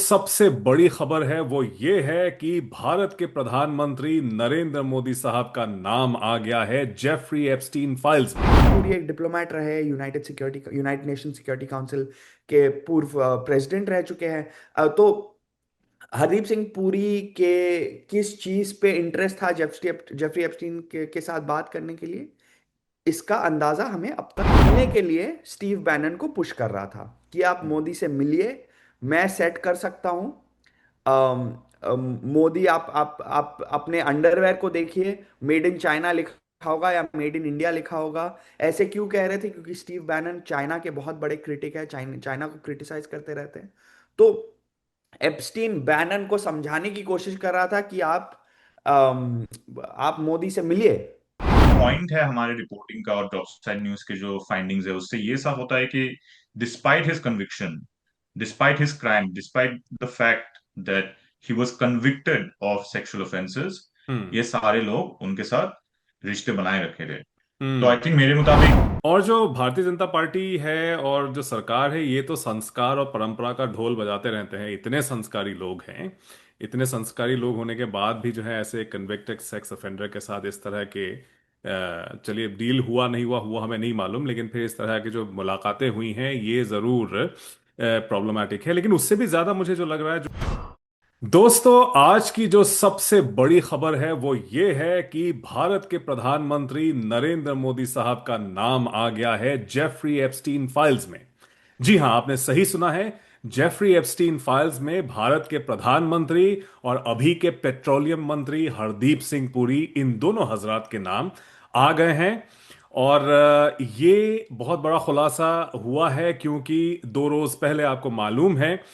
सबसे बड़ी खबर है वो ये है कि भारत के प्रधानमंत्री नरेंद्र मोदी साहब का नाम आ गया है जेफरी एप्स्टीन फाइल्स में। पूरी एक डिप्लोमेट रहे, यूनाइटेड नेशन सिक्योरिटी काउंसिल के पूर्व प्रेसिडेंट रह चुके हैं। तो हरदीप सिंह पुरी के किस चीज पे इंटरेस्ट था जेफरी एप्स्टीन के साथ बात करने के लिए, इसका अंदाजा हमें अब तक मिलने के लिए स्टीव बैनन को पुश कर रहा था कि आप मोदी से मिलिए, मैं सेट कर सकता हूं। अम, मोदी, आप अपने अंडरवेयर को देखिए, मेड इन चाइना लिखा होगा या मेड इन इंडिया लिखा होगा। ऐसे क्यों कह रहे थे? क्योंकि स्टीव बैनन चाइना के बहुत बड़े क्रिटिक है, चाइना को क्रिटिसाइज करते रहते हैं। तो एप्स्टीन बैनन को समझाने की कोशिश कर रहा था कि आप मोदी से मिलिए। पॉइंट है हमारे रिपोर्टिंग का और टॉप साइड न्यूज के जो फाइंडिंग्स है उससे ये साफ होता है कि despite his conviction, despite his crime, despite the fact that he was convicted of sexual offences, hmm. ये सारे लोग उनके साथ रिश्ते बनाए रखे थे। तो आई हम्म। थिंक मेरे मुताबिक और जो भारतीय जनता पार्टी है और जो सरकार है ये तो संस्कार और परंपरा का ढोल बजाते रहते हैं। इतने संस्कारी लोग हैं, इतने संस्कारी लोग होने के बाद भी जो है ऐसे कन्विक्टेड सेक्स ऑफेंडर के साथ इस तरह के चलिए डील हुआ नहीं हुआ हुआ हमें नहीं मालूम, लेकिन फिर इस तरह की जो मुलाकातें हुई हैं ये जरूर प्रॉब्लमैटिक है। लेकिन उससे भी ज्यादा मुझे जो लग रहा है, दोस्तों, आज की जो सबसे बड़ी खबर है वो ये है कि भारत के प्रधानमंत्री नरेंद्र मोदी साहब का नाम आ गया है जेफरी एप्स्टीन फाइल्स में। जी हां, आपने सही सुना है। जेफरी एप्स्टीन फाइल्स में भारत के प्रधानमंत्री और अभी के पेट्रोलियम मंत्री हरदीप सिंह पुरी, इन दोनों हजरात के नाम आ गए हैं। और ये बहुत बड़ा खुलासा हुआ है क्योंकि 2 रोज पहले आपको मालूम है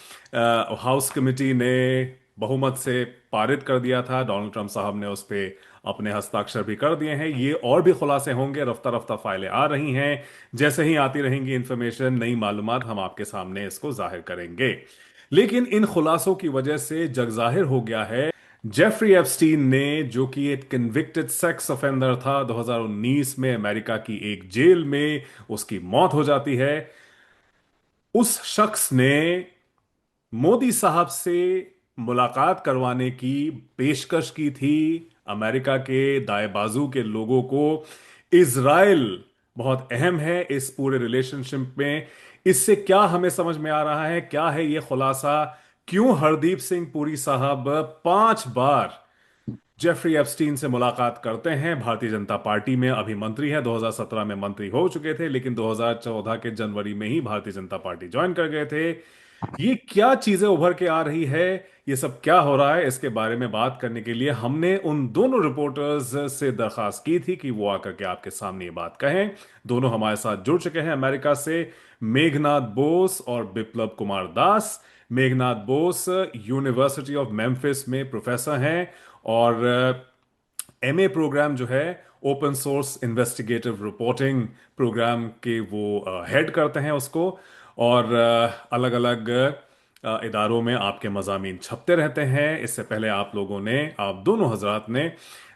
हाउस कमेटी ने बहुमत से पारित कर दिया था। डोनाल्ड ट्रंप साहब ने उस पे अपने हस्ताक्षर भी कर दिए हैं। ये और भी खुलासे होंगे, रफ्ता रफ्ता फाइलें आ रही हैं। जैसे ही आती रहेंगी इंफॉर्मेशन, नई मालूमात, हम आपके सामने इसको जाहिर करेंगे। लेकिन इन खुलासों की वजह से जग जाहिर हो गया है, जेफरी एप्स्टीन ने, जो कि एक कन्विक्टेड सेक्स ऑफेंडर था, 2019 में अमेरिका की एक जेल में उसकी मौत हो जाती है। उस शख्स ने मोदी साहब से मुलाकात करवाने की पेशकश की थी अमेरिका के दाएं बाजू के लोगों को। इजराइल बहुत अहम है इस पूरे रिलेशनशिप में। इससे क्या हमें समझ में आ रहा है, क्या है ये खुलासा? क्यों हरदीप सिंह पुरी साहब 5 बार जेफरी एप्स्टीन से मुलाकात करते हैं? भारतीय जनता पार्टी में अभी मंत्री है, 2017 में मंत्री हो चुके थे, लेकिन 2014 के जनवरी में ही भारतीय जनता पार्टी ज्वाइन कर गए थे। ये क्या चीजें उभर के आ रही है, ये सब क्या हो रहा है, इसके बारे में बात करने के लिए हमने उन दोनों रिपोर्टर्स से दरखास्त की थी कि वो आकर के आपके सामने ये बात कहें। दोनों हमारे साथ जुड़ चुके हैं अमेरिका से, मेघनाथ बोस और Biplab Kumar Das. Meghnath Bose university of Memphis में प्रोफेसर हैं और एमए प्रोग्राम जो है, open source investigative reporting program के वो हेड करते हैं उसको। और अलग अलग इदारों में आपके मजामीन छपते रहते हैं। इससे पहले आप लोगों ने, आप दोनों हजरात ने,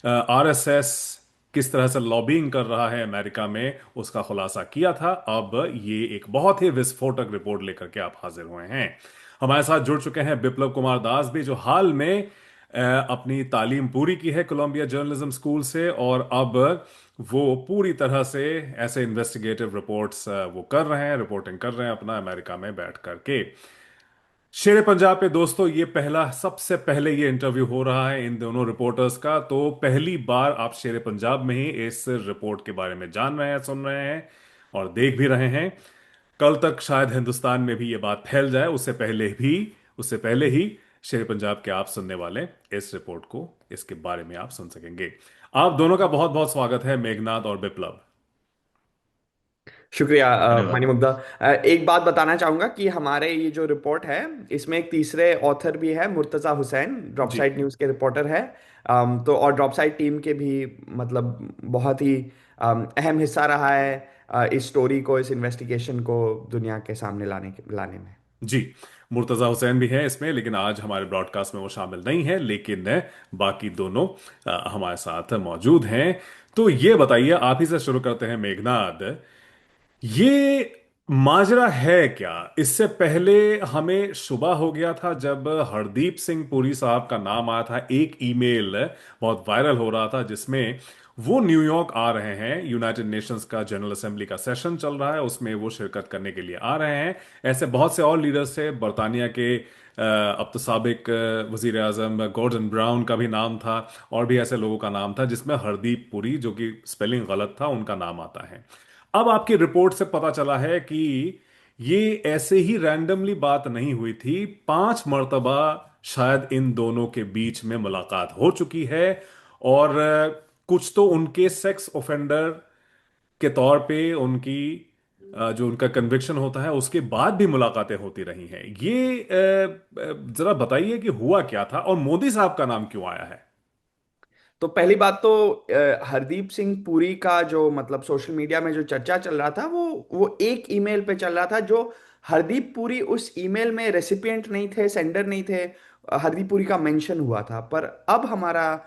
आरएसएस किस तरह से लॉबिंग कर रहा है अमेरिका में उसका खुलासा किया था। अब ये एक बहुत ही विस्फोटक रिपोर्ट लेकर के आप हाजिर हुए हैं। हमारे साथ जुड़ चुके हैं बिप्लब कुमार दास भी, जो हाल में अपनी तालीम पूरी की है कोलंबिया जर्नलिज्म स्कूल से, और अब वो पूरी तरह से ऐसे इन्वेस्टिगेटिव रिपोर्ट्स वो कर रहे हैं, रिपोर्टिंग कर रहे हैं अपना अमेरिका में बैठ करके। शेर पंजाब पे दोस्तों ये पहला, सबसे पहले ये इंटरव्यू हो रहा है इन दोनों रिपोर्टर्स का, तो पहली बार आप शेर पंजाब में ही इस रिपोर्ट के बारे में जान रहे हैं, सुन रहे हैं और देख भी रहे हैं। कल तक शायद हिंदुस्तान में भी ये बात फैल जाए, उससे पहले ही शेर पंजाब के आप सुनने वाले इस रिपोर्ट को, इसके बारे में आप सुन सकेंगे। आप दोनों का बहुत बहुत स्वागत है, मेघनाथ और बिप्लब। शुक्रिया धन्यवाद। मानी मुग्धा। एक बात बताना चाहूंगा कि हमारे ये जो रिपोर्ट है, इसमें एक तीसरे ऑथर भी है, मुर्तजा हुसैन, ड्रॉप जी। साइड न्यूज़ के रिपोर्टर है। तो और ड्रॉप साइड टीम के भी मतलब बहुत ही अहम हिस्सा रहा है इस स्टोरी को, इस इन्वेस्टिगेशन को दुनिया के सामने लाने में। जी, मुर्तजा हुसैन भी है इसमें, लेकिन आज हमारे ब्रॉडकास्ट में वो शामिल नहीं है। लेकिन बाकी दोनों हमारे साथ मौजूद हैं। तो ये बताइए, आप ही से शुरू करते हैं मेघनाथ। ये माजरा है क्या? इससे पहले हमें शुबा हो गया था जब हरदीप सिंह पुरी साहब का नाम आया था। एक ईमेल बहुत वायरल हो रहा था जिसमें वो न्यूयॉर्क आ रहे हैं, यूनाइटेड नेशंस का जनरल असेंबली का सेशन चल रहा है, उसमें वो शिरकत करने के लिए आ रहे हैं। ऐसे बहुत से और लीडर्स थे बरतानिया के। अब तो साबिक वजीर आजम गॉर्डन ब्राउन का भी नाम था, और भी ऐसे लोगों का नाम था जिसमें हरदीप पुरी, जो कि स्पेलिंग गलत था, उनका नाम आता है। अब आपकी रिपोर्ट से पता चला है कि ये ऐसे ही रैंडमली बात नहीं हुई थी। 5 मर्तबा शायद इन दोनों के बीच में मुलाकात हो चुकी है। और कुछ तो उनके सेक्स ऑफेंडर के तौर पे उनकी जो उनका कन्विक्शन होता है उसके बाद भी मुलाकातें होती रही हैं। ये जरा बताइए कि हुआ क्या था और मोदी साहब का नाम क्यों आया है? तो पहली बात तो हरदीप सिंह पुरी का जो मतलब सोशल मीडिया में जो चर्चा चल रहा था वो एक ईमेल पे चल रहा था, जो हरदीप पुरी उस ईमेल में रेसिपिएंट नहीं थे, सेंडर नहीं थे। हरदीप पुरी का मेंशन हुआ था। पर अब हमारा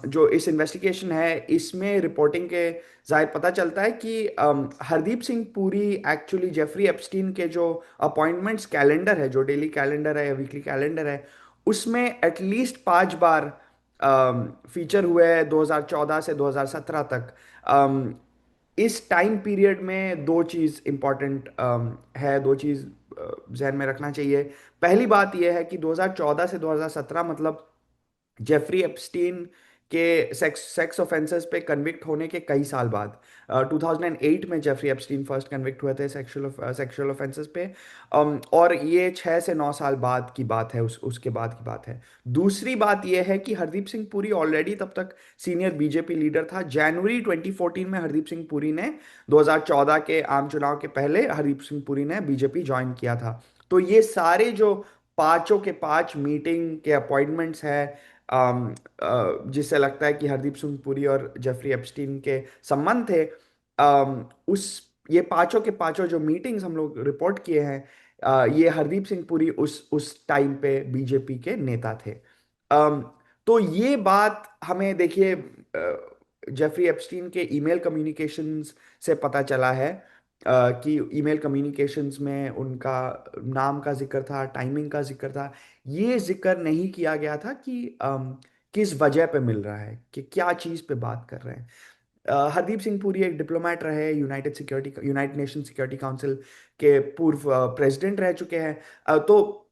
जो इस इन्वेस्टिगेशन है इसमें रिपोर्टिंग के जाहिर पता चलता है कि Hardeep Singh Puri actually Jeffrey Epstein के जो अपॉइंटमेंट्स कैलेंडर है, जो डेली कैलेंडर है या वीकली कैलेंडर है, उसमें एटलीस्ट 5 बार फीचर हुए हैं 2014 से 2017 तक। अम, इस टाइम पीरियड में दो चीज इंपॉर्टेंट है, दो चीज जहन में रखना चाहिए। पहली बात यह है कि 2014 से 2017 मतलब जेफरी एप्स्टीन के सेक्स सेक्स ऑफेंसेस पे कन्विक्ट होने के कई साल बाद। 2008 में जेफरी एप्स्टीन फर्स्ट कन्विक्ट हुए थे सेक्सुअल ऑफेंसेस पे। और ये 6 से 9 साल बाद की बात है, उसके बाद की बात है। दूसरी बात यह है कि हरदीप सिंह पुरी ऑलरेडी तब तक सीनियर बीजेपी लीडर था। जनवरी 2014 में हरदीप सिंह पुरी ने, 2014 के आम चुनाव के पहले हरदीप सिंह पुरी ने बीजेपी ज्वाइन किया था। तो ये सारे जो पांचों के पांच मीटिंग के अपॉइंटमेंट्स हैं, जिससे लगता है कि हरदीप सिंह पुरी और जेफरी एप्स्टीन के संबंध थे, उस ये पांचों के पांचों जो मीटिंग्स हम लोग रिपोर्ट किए हैं, ये हरदीप सिंह पुरी उस टाइम पे बीजेपी के नेता थे। अम, तो ये बात हमें देखिए जेफरी एप्स्टीन के ईमेल कम्युनिकेशंस से पता चला है कि ईमेल कम्युनिकेशंस में उनका नाम का जिक्र था, टाइमिंग का जिक्र था। ये जिक्र नहीं किया गया था कि किस वजह पे मिल रहा है, कि क्या चीज पे बात कर रहे हैं। हरदीप सिंह पुरी एक डिप्लोमेट रहे, यूनाइटेड नेशन सिक्योरिटी काउंसिल के पूर्व प्रेसिडेंट रह चुके हैं। तो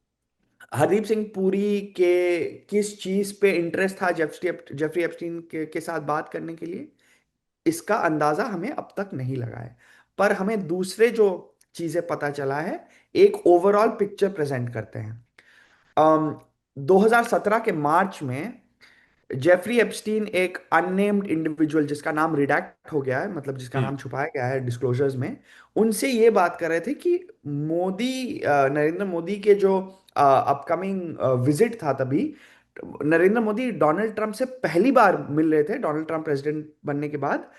हरदीप सिंह पुरी के किस चीज पे इंटरेस्ट था जेफरी एप्स्टीन के साथ बात करने के लिए, इसका अंदाजा हमें अब तक नहीं लगा है। पर हमें दूसरे जो चीजें पता चला है, एक ओवरऑल पिक्चर प्रेजेंट करते हैं। 2017 के मार्च में जेफरी एप्स्टीन एक अननेम्ड इंडिविजुअल, जिसका नाम रिडैक्ट हो गया है, मतलब जिसका हम्म। नाम छुपाया गया है डिस्क्लोजर्स में, उनसे ये बात कर रहे थे कि नरेंद्र मोदी के जो अपकमिंग विजिट था, तभी नरेंद्र मोदी डोनाल्ड ट्रंप से पहली बार मिल रहे थे, डोनाल्ड ट्रंप प्रेसिडेंट बनने के बाद।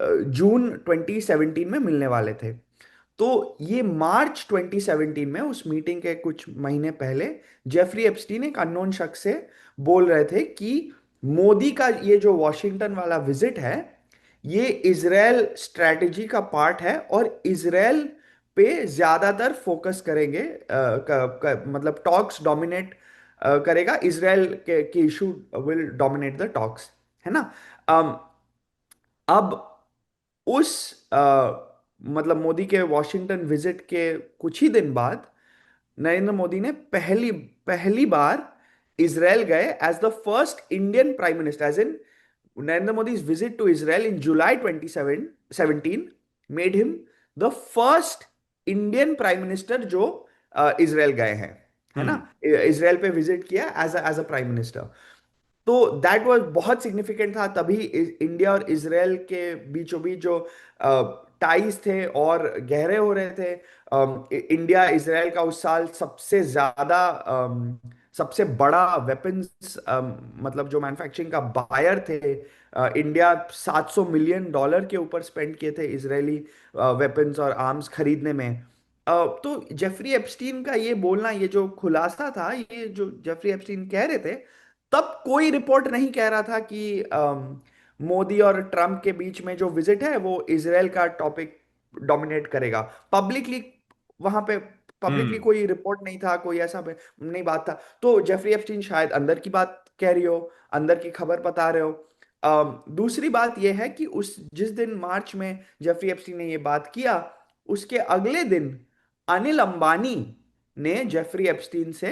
जून 2017 में मिलने वाले थे। तो ये मार्च 2017 में, उस मीटिंग के कुछ महीने पहले, जेफरी एप्स्टीन एक अननोन शख्स से बोल रहे थे कि मोदी का ये जो वॉशिंगटन वाला विजिट है, ये इजराइल स्ट्रैटेजी का पार्ट है और इजराइल पे ज्यादातर फोकस करेंगे। मतलब टॉक्स डोमिनेट करेगा, इजराइल के issue will dominate the talks, है ना। अम, अब उस मतलब मोदी के वॉशिंगटन विजिट के कुछ ही दिन बाद नरेंद्र मोदी ने पहली पहली बार इजराइल गए as the first Indian prime minister, as in Narendra Modi's visit to Israel in July 2017 made him the first Indian Prime Minister जो इजराइल गए हैं, है ना। हम्म। इजराइल पे विजिट किया एज अ प्राइम मिनिस्टर। तो दैट वाज बहुत significant था। तभी इंडिया और इजराइल के बीचों बीच जो टाइज थे और गहरे हो रहे थे। इंडिया इजराइल का उस साल सबसे ज्यादा सबसे बड़ा वेपन्स मतलब जो मैन्युफैक्चरिंग का बायर थे। इंडिया $700 मिलियन के ऊपर स्पेंड किए थे इजरायली वेपन्स और आर्म्स खरीदने में। तो जेफरी एप्स्टीन का ये बोलना, ये जो खुलासा था, ये जो जेफरी एप्स्टीन कह रहे थे, तब कोई रिपोर्ट नहीं कह रहा था कि मोदी और ट्रम्प के बीच में जो विजिट है वो इसराइल का टॉपिक डोमिनेट करेगा। पब्लिकली वहां पे पब्लिकली हम्म। कोई रिपोर्ट नहीं था, कोई ऐसा नहीं बात था। तो जेफरी एप्स्टीन शायद अंदर की बात कह रही हो, अंदर की खबर बता रहे हो। दूसरी बात यह है कि उस जिस दिन मार्च में जेफरी एप्स्टीन ने ये बात किया, उसके अगले दिन अनिल अंबानी ने जेफरी एप्स्टीन से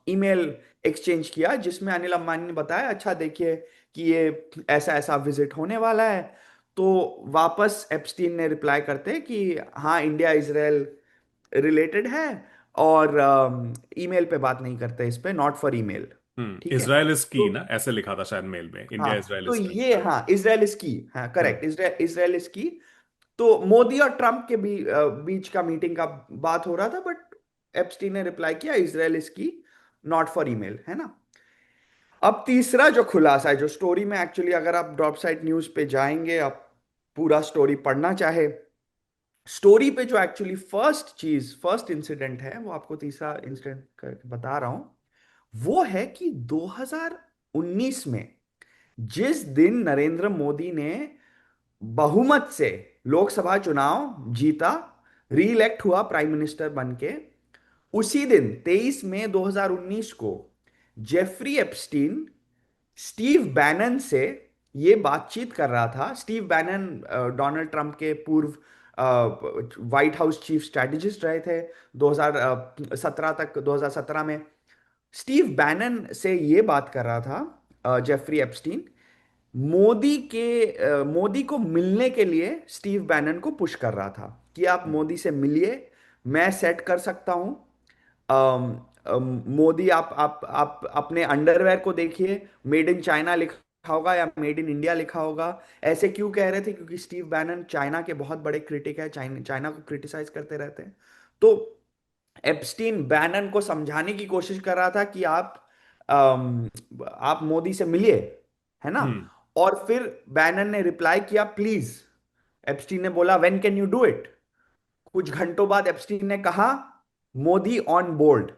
ईमेल एक्सचेंज किया, जिसमें अनिल अंबानी ने बताया, अच्छा देखिए कि ये ऐसा ऐसा विजिट होने वाला है। तो वापस एप्स्टीन ने रिप्लाई करते कि हाँ, इंडिया इजराइल रिलेटेड है, और ईमेल पे बात नहीं करते, इस पे नॉट फॉर ईमेल। ठीक है। इजराइल इज की तो ना, ऐसे लिखा था शायद मेल में, इंडिया हाँ, इजराइल तो इज की। ये, हाँ। हाँ, इजराइल इसकी, हाँ, हम्म। करेक्ट, इजराइल इजराइल इसकी। तो मोदी और ट्रम्प के बीच का मीटिंग का बात हो रहा था, बट एप्स्टीन ने रिप्लाई किया इजराइल इसकी, नॉट फॉर ईमेल, है ना। अब तीसरा जो खुलासा है, जो स्टोरी में एक्चुअली, अगर आप ड्रॉप साइट न्यूज पे जाएंगे, आप पूरा स्टोरी पढ़ना चाहे, स्टोरी पे जो एक्चुअली फर्स्ट इंसिडेंट है, वो आपको तीसरा इंसिडेंट बता रहा हूं। वो है कि 2019 में, जिस दिन नरेंद्र मोदी ने बहुमत से लोकसभा चुनाव जीता, री इलेक्ट हुआ प्राइम मिनिस्टर बनके, उसी दिन 23 मई 2019 को जेफरी एप्स्टीन स्टीव बैनन से ये बातचीत कर रहा था। स्टीव बैनन डोनाल्ड ट्रंप के पूर्व व्हाइट हाउस चीफ स्ट्रेटेजिस्ट रहे थे 2017 तक, 2017 में। स्टीव बैनन से ये बात कर रहा था जेफरी एप्स्टीन, मोदी को मिलने के लिए स्टीव बैनन को पुश कर रहा था कि आप मोदी से मिलिए, मैं सेट कर सकता हूं। मोदी, आप अपने अंडरवेयर को देखिए, मेड इन चाइना लिखा होगा या मेड इन इंडिया लिखा होगा। ऐसे क्यों कह रहे थे? क्योंकि स्टीव बैनन चाइना के बहुत बड़े क्रिटिक है, चाइना को क्रिटिसाइज करते रहते हैं। तो एप्स्टीन बैनन को समझाने की कोशिश कर रहा था कि आप मोदी से मिलिए, है ना। हम्म। और फिर बैनन ने रिप्लाई किया प्लीज। एप्स्टीन ने बोला when can you do it. कुछ घंटों बाद एप्स्टीन ने कहा मोदी ऑन बोर्ड।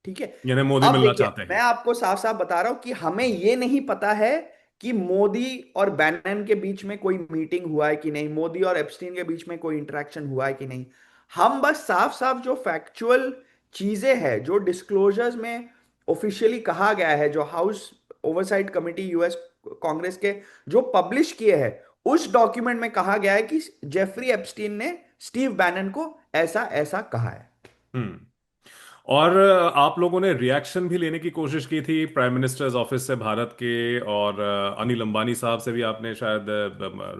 ठीक है। यानी मोदी अब मिलना देखिए, चाहते मैं हैं। आपको साफ साफ बता रहा हूं कि हमें यह नहीं पता है कि मोदी और बैनन के बीच में कोई मीटिंग हुआ है कि नहीं, मोदी और एप्स्टीन के बीच में कोई इंटरेक्शन हुआ है कि नहीं। हम बस साफ साफ जो फैक्चुअल चीजें हैं, जो डिस्क्लोजर्स में ऑफिशियली कहा गया है, जो house oversight committee US Congress के जो पब्लिश किए हैं, उस डॉक्यूमेंट में कहा गया है कि जेफरी एप्स्टीन ने स्टीव बैनन को ऐसा ऐसा कहा है। हम्म। और आप लोगों ने रिएक्शन भी लेने की कोशिश की थी प्राइम मिनिस्टर्स ऑफिस से भारत के, और अनिल अंबानी साहब से भी आपने शायद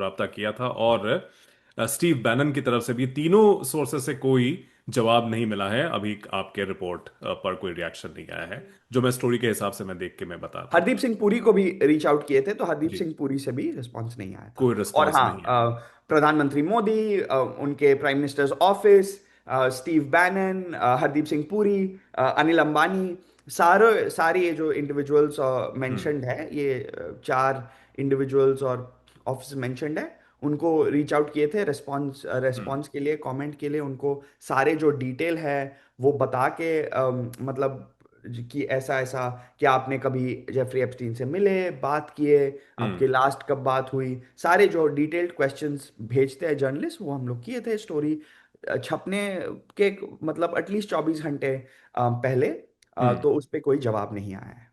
राब्ता किया था, और स्टीव बैनन की तरफ से भी। तीनों सोर्सेस से कोई जवाब नहीं मिला है अभी, आपके रिपोर्ट पर कोई रिएक्शन नहीं आया है, जो मैं स्टोरी के हिसाब से मैं देख के मैं बता रहा हूँ। हरदीप सिंह पुरी को भी रीच आउट किए थे, तो हरदीप जी। सिंह पुरी से भी रिस्पांस नहीं आया था। कोई और रिस्पॉन्स हाँ, नहीं आया। प्रधानमंत्री मोदी, उनके prime minister's office, Steve Bannon, Hardeep Singh Puri, Anil Ambani, सारे ये जो इंडिविजुअल्स हम्म। मेंशन्ड है, ये चार इंडिविजुअल्स और ऑफिस मेंशन्ड है, उनको रीच आउट किए थे रेस्पॉन्स हम्म। रेस्पॉन्स के लिए, कमेंट के लिए। उनको सारे जो डिटेल है वो बता के, मतलब कि ऐसा ऐसा, कि आपने कभी जेफरी एप्स्टीन से मिले, बात किए, आपकी हम्म। लास्ट कब बात हुई, सारे जो डिटेल्ड क्वेश्चंस भेजते हैं जर्नलिस्ट, वो हम लोग किए थे। स्टोरी छपने के मतलब एटलीस्ट 24 घंटे पहले। हम्म। तो उस पे कोई जवाब नहीं आया है।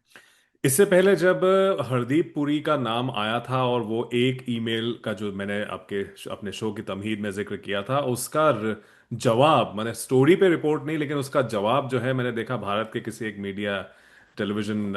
इससे पहले जब हरदीप पुरी का नाम आया था, और वो एक ईमेल का जो मैंने आपके अपने शो की तमहीद में जिक्र किया था, उसका जवाब, मैंने स्टोरी पे रिपोर्ट नहीं, लेकिन उसका जवाब जो है मैंने देखा भारत के किसी एक मीडिया टेलीविजन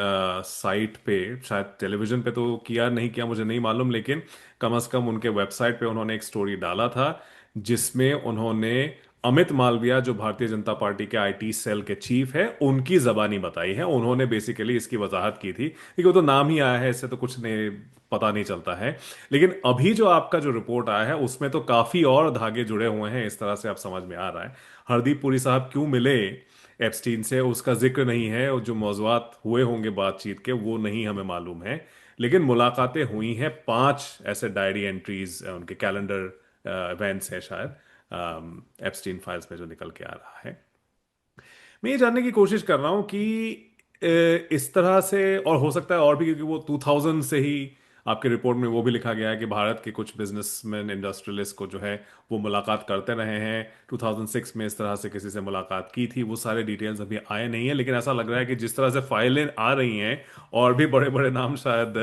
साइट पे, शायद टेलीविजन पे तो किया नहीं किया मुझे नहीं मालूम, लेकिन कम से कम उनके वेबसाइट पे उन्होंने एक स्टोरी डाला था, जिसमें उन्होंने अमित मालविया, जो भारतीय जनता पार्टी के आईटी सेल के चीफ है, उनकी जबानी बताई है। उन्होंने बेसिकली इसकी वजाहत की थी, क्योंकि वो तो नाम ही आया है, इससे तो कुछ नहीं पता नहीं चलता है। लेकिन अभी जो आपका जो रिपोर्ट आया है, उसमें तो काफी और धागे जुड़े हुए हैं, इस तरह से आप समझ में आ रहा है। हरदीप पुरी साहब क्यों मिले एप्स्टीन से, उसका जिक्र नहीं है, और जो मौज़ूआत हुए होंगे बातचीत के, वो नहीं हमें मालूम है। लेकिन मुलाकातें हुई हैं, 5 ऐसे डायरी एंट्रीज, उनके कैलेंडर इवेंट्स हैं शायद, एप्स्टीन फाइल्स में जो निकल के आ रहा है। मैं ये जानने की कोशिश कर रहा हूं कि इस तरह से, और हो सकता है और भी, क्योंकि वो 2000 से ही आपकी रिपोर्ट में वो भी लिखा गया है कि भारत के कुछ बिजनेसमैन इंडस्ट्रियलिस्ट को जो है वो मुलाकात करते रहे हैं, 2006 में इस तरह से किसी से मुलाकात की थी। वो सारे डिटेल्स अभी आए नहीं है, लेकिन ऐसा लग रहा है कि जिस तरह से फाइलें आ रही हैं और भी बड़े बड़े नाम शायद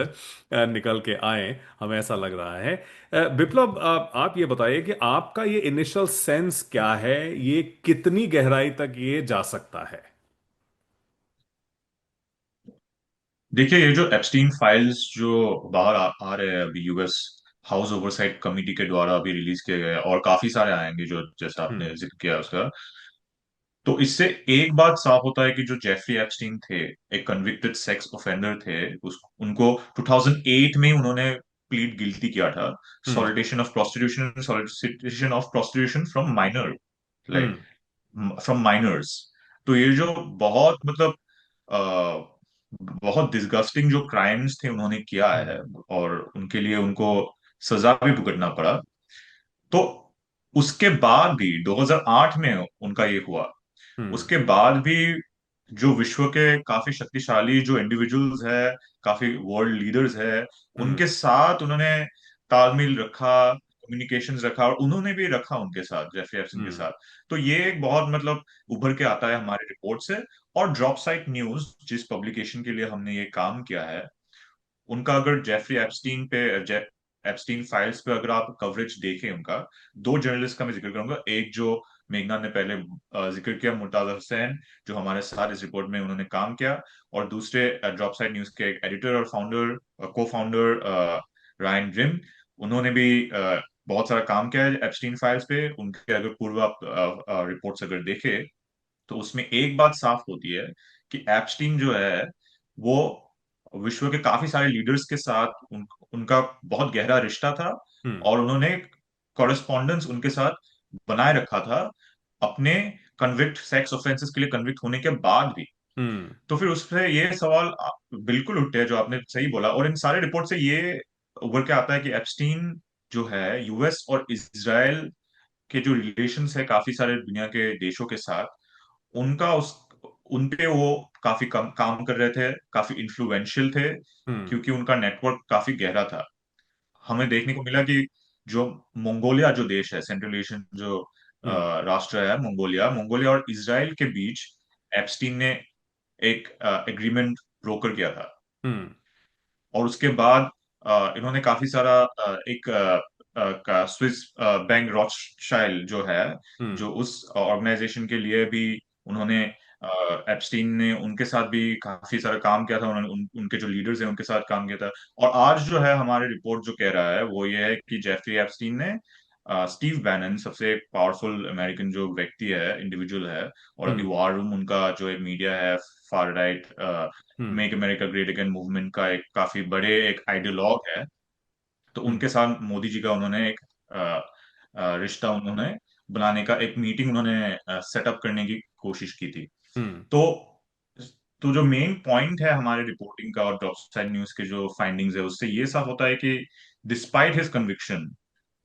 निकल के आए, हमें ऐसा लग रहा है। विप्लव, आप ये बताइए कि आपका ये इनिशियल सेंस क्या है, ये कितनी गहराई तक ये जा सकता है? देखिए, ये जो एप्स्टीन फाइल्स जो बाहर आ रहे हैं अभी, यूएस हाउस ओवरसाइट कमिटी के द्वारा अभी रिलीज किए गए हैं, और काफी सारे आएंगे जो जैसा हम्म। आपने जिक्र किया उसका, तो इससे एक बात साफ होता है कि जो जेफरी एप्स्टीन थे, एक कन्विक्टेड सेक्स ऑफेंडर थे। उनको 2008 में उन्होंने प्लीड गिल्टी किया था, hmm. Solicitation of prostitution from minor, like hmm. From minors. तो ये जो बहुत मतलब बहुत डिस्गस्टिंग जो क्राइम्स थे उन्होंने किया है, हम्म। और उनके लिए उनको सजा भी भुगतना पड़ा। तो उसके बाद भी 2008 में उनका ये हुआ। हम्म। उसके बाद भी जो विश्व के काफी शक्तिशाली जो इंडिविजुअल्स है, काफी वर्ल्ड लीडर्स है, हम्म। उनके साथ उन्होंने तालमेल रखा, कम्युनिकेशंस रखा, और उन्होंने भी रखा उनके साथ, जेफरी एप्स्टीन के हम्म। साथ। तो ये एक बहुत मतलब उभर के आता है हमारी रिपोर्ट से। और ड्रॉप साइट न्यूज, जिस पब्लिकेशन के लिए हमने ये काम किया है, उनका अगर जेफरी एप्स्टीन पे एप्स्टीन फाइल्स पे अगर आप कवरेज देखें उनका, दो जर्नलिस्ट का मैं जिक्र करूंगा। एक जो मेघना ने पहले जिक्र किया, मुमताज हसैन, जो हमारे साथ इस रिपोर्ट में उन्होंने काम किया, और दूसरे ड्रॉप साइड न्यूज के एडिटर और फाउंडर, को फाउंडर, रायन ग्रिम। उन्होंने भी बहुत सारा काम किया है एप्स्टीन फाइल्स पे। उनके अगर पूर्व आप रिपोर्ट्स अगर देखे, तो उसमें एक बात साफ होती है कि एप्स्टीन जो है वो विश्व के काफी सारे लीडर्स के साथ उनका बहुत गहरा रिश्ता था, हम्म। और उन्होंने कॉरेस्पॉन्डेंस उनके साथ बनाए रखा था, अपने कन्विक्ट सेक्स ऑफेंसेस के लिए कन्विक्ट होने के बाद भी। हम्म। तो फिर उस पर ये सवाल बिल्कुल उठते हैं जो आपने सही बोला, और इन सारे रिपोर्ट से ये उभर के आता है कि एप्स्टीन जो है यूएस और इसराइल के जो रिलेशंस है काफी सारे दुनिया के देशों के साथ, उनका उस उनपे वो काफी कम काम कर रहे थे, काफी इन्फ्लुएंशियल थे, हम्म। क्योंकि उनका नेटवर्क काफी गहरा था। हमें देखने को मिला कि जो मंगोलिया जो देश है, सेंट्रल एशियन जो हम्म। राष्ट्र है, मंगोलिया मंगोलिया और इसराइल के बीच एप्स्टीन ने एक एग्रीमेंट ब्रोकर किया था। हम्म। और उसके बाद इन्होंने काफी सारा एक का स्विस बैंक रॉथशाइल्ड जो है, हम्म। जो उस ऑर्गेनाइजेशन के लिए भी उन्होंने एप्स्टीन ने उनके साथ भी काफी सारा काम किया था। उन्होंने उनके जो लीडर्स हैं उनके साथ काम किया था। और आज जो है हमारी रिपोर्ट जो कह रहा है वो ये है कि जेफरी एप्स्टीन ने स्टीव बैनन, सबसे पावरफुल अमेरिकन जो व्यक्ति है, इंडिविजुअल है, और अभी हम्म। वार रूम उनका जो एक मीडिया है, far right hmm. Make America great again movement का एक काफी बड़े एक आइडियोलॉग है। तो हम्म। उनके साथ मोदी जी का उन्होंने एक रिश्ता उन्होंने बनाने का एक मीटिंग उन्होंने सेटअप करने की कोशिश की थी। हम्म। तो तो जो मेन पॉइंट है हमारे रिपोर्टिंग का और टॉप साइड न्यूज के जो फाइंडिंग्स है, उससे ये साफ होता है कि despite his conviction,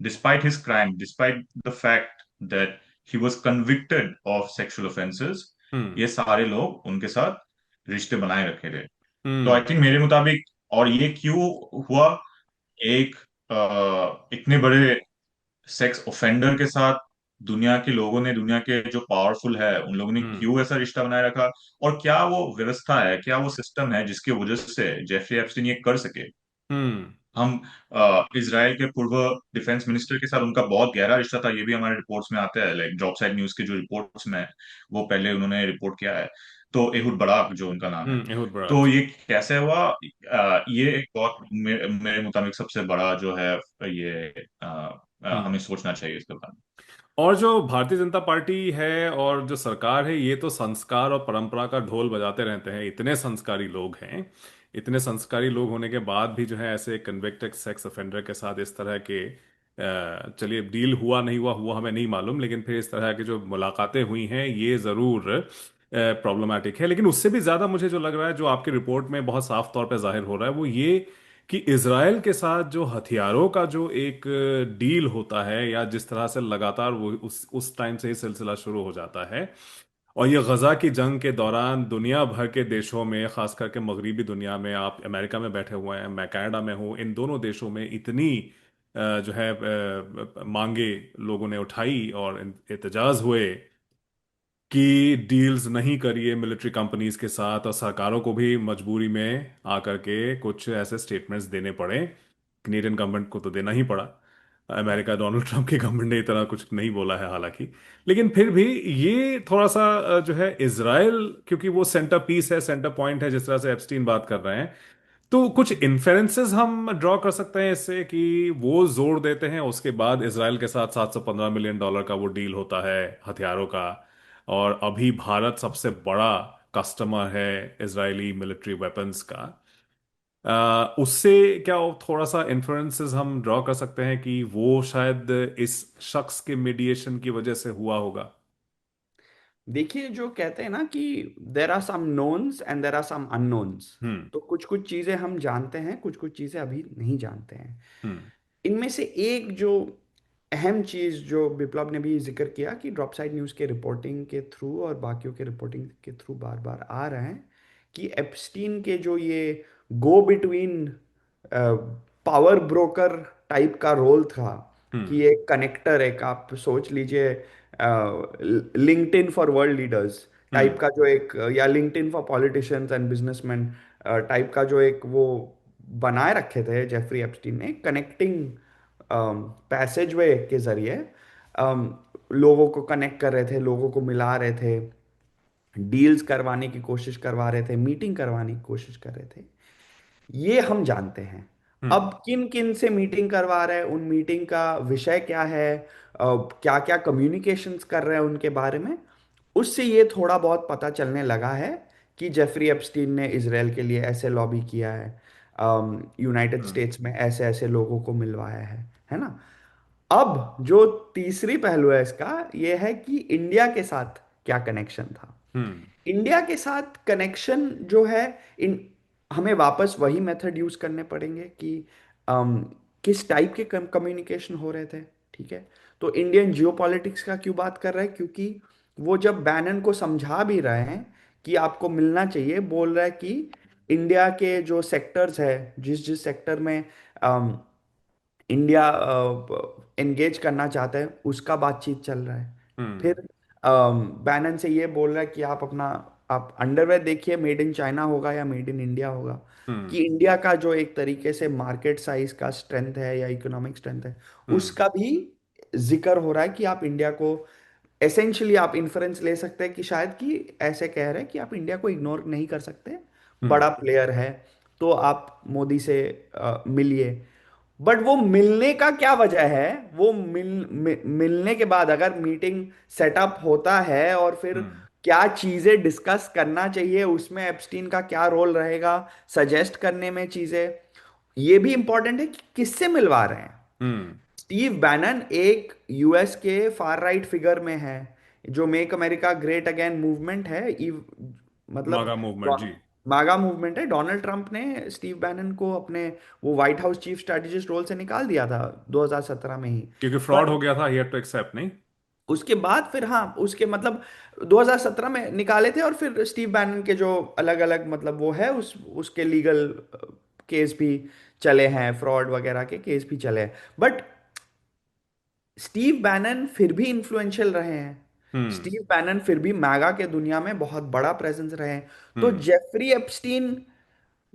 despite his crime, despite the fact that he was convicted of sexual offences, hmm. ये सारे लोग उनके साथ रिश्ते बनाए रखे थे। तो आई हम्म। थिंक मेरे मुताबिक, और ये क्यों हुआ, एक इतने बड़े सेक्स ऑफेंडर के साथ दुनिया के लोगों ने, दुनिया के जो पावरफुल है उन लोगों ने हम्म। क्यों ऐसा रिश्ता बनाए रखा, और क्या वो व्यवस्था है, क्या वो सिस्टम है जिसकी वजह से जेफरी एप्स्टीन ये कर सके। हम्म। हम इसराइल के पूर्व डिफेंस मिनिस्टर के साथ उनका बहुत गहरा रिश्ता था, ये भी हमारे रिपोर्ट्स में आता है, लाइक जॉब साइड न्यूज के जो रिपोर्ट्स में वो पहले उन्होंने रिपोर्ट किया है। तो एहुड बराक जो उनका नाम है। एहुड तो बाराक। ये कैसे हुआ, ये एक बहुत मेरे मुताबिक सबसे बड़ा जो है ये हमें हम्म। सोचना चाहिए इसके बारे में। और जो भारतीय जनता पार्टी है और जो सरकार है, ये तो संस्कार और परंपरा का ढोल बजाते रहते हैं। इतने संस्कारी लोग हैं, इतने संस्कारी लोग होने के बाद भी जो है ऐसे कन्विक्टेड सेक्स ऑफेंडर के साथ इस तरह के चलिए डील हुआ नहीं हुआ हुआ हमें नहीं मालूम, लेकिन फिर इस तरह की जो मुलाकातें हुई हैं ये जरूर प्रॉब्लमैटिक है। लेकिन उससे भी ज्यादा मुझे जो लग रहा है, जो आपकी रिपोर्ट में बहुत साफ तौर पे जाहिर हो रहा है, वो ये कि इजराइल के साथ जो हथियारों का जो एक डील होता है, या जिस तरह से लगातार वो उस टाइम से ही सिलसिला शुरू हो जाता है, और ये गजा की जंग के दौरान दुनिया भर के देशों में, खास करके मगरबी दुनिया में, आप अमेरिका में बैठे हुए हैं, मैं कनाडा में हूँ, इन दोनों देशों में इतनी जो है मांगे लोगों ने उठाई और एहतजाज हुए कि डील्स नहीं करिए मिलिट्री कंपनीज के साथ, और सरकारों को भी मजबूरी में आकर के कुछ ऐसे स्टेटमेंट्स देने पड़े। कनेडियन गवर्नमेंट को तो देना ही पड़ा। अमेरिका, डोनाल्ड ट्रंप की गवर्नमेंट ने इतना कुछ नहीं बोला है हालांकि, लेकिन फिर भी ये थोड़ा सा जो है इजराइल, क्योंकि वो सेंटर पीस है, सेंटर पॉइंट है, जिस तरह से एप्स्टीन बात कर रहे हैं, तो कुछ इन्फेरेंसेस हम ड्रॉ कर सकते हैं इससे कि वो जोर देते हैं, उसके बाद इसराइल के साथ $715 मिलियन का वो डील होता है हथियारों का, और अभी भारत सबसे बड़ा कस्टमर है इजरायली मिलिट्री वेपन्स का। उससे क्या थोड़ा सा इन्फ्लुएंसेस हम ड्रॉ कर सकते हैं कि वो शायद इस शख्स के मीडिएशन की वजह से हुआ होगा। देखिए, जो कहते हैं ना कि there are some knowns and there are some unknowns. Hmm. तो कुछ कुछ चीजें हम जानते हैं, कुछ कुछ चीजें अभी नहीं जानते हैं। हम्म। इनमें से एक जो अहम चीज जो विप्लव ने भी जिक्र किया कि ड्रॉप साइड न्यूज के रिपोर्टिंग के थ्रू और बाकियों के रिपोर्टिंग के थ्रू बार बार आ रहे हैं कि एप्स्टीन के जो ये go between power broker type का रोल था, कि हम्म। एक कनेक्टर, एक आप सोच लीजिए LinkedIn for world leaders type hmm. का जो एक, या LinkedIn for politicians and businessman type का जो एक वो बनाए रखे थे जेफरी एप्स्टीन ने, कनेक्टिंग पैसेजवे के जरिए लोगों को कनेक्ट कर रहे थे, लोगों को मिला रहे थे, डील्स करवाने की कोशिश करवा रहे थे, मीटिंग करवाने की कोशिश कर रहे थे। ये हम जानते हैं। हम्म। अब किन किन से मीटिंग करवा रहे हैं, उन मीटिंग का विषय क्या है, क्या क्या कम्युनिकेशंस कर रहे हैं उनके बारे में, उससे ये थोड़ा बहुत पता चलने लगा है कि जेफरी एप्स्टीन ने इसराइल के लिए ऐसे लॉबी किया है, यूनाइटेड हम्म। स्टेट्स में ऐसे ऐसे लोगों को मिलवाया है ना। अब जो तीसरी पहलू है इसका, ये है कि इंडिया के साथ क्या कनेक्शन था। हम्म। इंडिया के साथ कनेक्शन जो है, इन हमें वापस वही मेथड यूज करने पड़ेंगे कि अम, किस टाइप के कम्युनिकेशन हो रहे थे। ठीक है, तो इंडियन जियोपॉलिटिक्स का क्यों बात कर रहे हैं, क्योंकि वो जब बैनन को समझा भी रहे हैं कि आपको मिलना चाहिए, बोल रहा है कि इंडिया के जो सेक्टर्स है, जिस जिस सेक्टर में इंडिया एंगेज करना चाहता है, उसका बातचीत चल रहा है। हम्म। फिर बैनन से ये बोल रहा है कि आप अपना, आप अंडरवेयर देखिए, मेड इन चाइना होगा या मेड इन इंडिया होगा। कि हम्म। इंडिया का जो एक तरीके से मार्केट साइज का स्ट्रेंथ है या इकोनॉमिक स्ट्रेंथ है, हम्म। उसका भी जिक्र हो रहा है कि आप इंडिया को, एसेंशियली आप इन्फ्रेंस ले सकते हैं कि शायद कि ऐसे कह रहे हैं कि आप इंडिया को इग्नोर नहीं कर सकते, हम्म। बड़ा प्लेयर है, तो आप मोदी से मिलिए। बट वो मिलने का क्या वजह है, वो मिलने के बाद अगर मीटिंग सेटअप होता है और फिर हम्म। क्या चीजें डिस्कस करना चाहिए, उसमें एप्स्टीन का क्या रोल रहेगा, सजेस्ट करने में चीजें, ये भी इंपॉर्टेंट है कि किससे मिलवा रहे हैं। हम्म। स्टीव बैनन एक यूएस के फार राइट फिगर में है, जो make America great again movement है, मतलब मागा मूवमेंट जी। मागा मूवमेंट है। डोनाल्ड ट्रंप ने स्टीव बैनन को अपने वो White House chief strategist role से निकाल दिया था 2017 में ही। क्योंकि फ्रॉड पर हो गया था, ही हैड टू एक्सेप्ट, नहीं? उसके बाद फिर, हाँ, उसके मतलब 2017 में निकाले थे, और फिर स्टीव बैनन के जो अलग अलग मतलब वो है, उसके लीगल केस भी चले हैं, फ्रॉड वगैरह के केस भी चले हैं। बट स्टीव बैनन फिर भी इन्फ्लुएंशियल रहे हैं। हम्म। स्टीव बैनन फिर भी मैगा के दुनिया में बहुत बड़ा प्रेजेंस रहे हैं। तो हम्म। जेफरी एप्स्टीन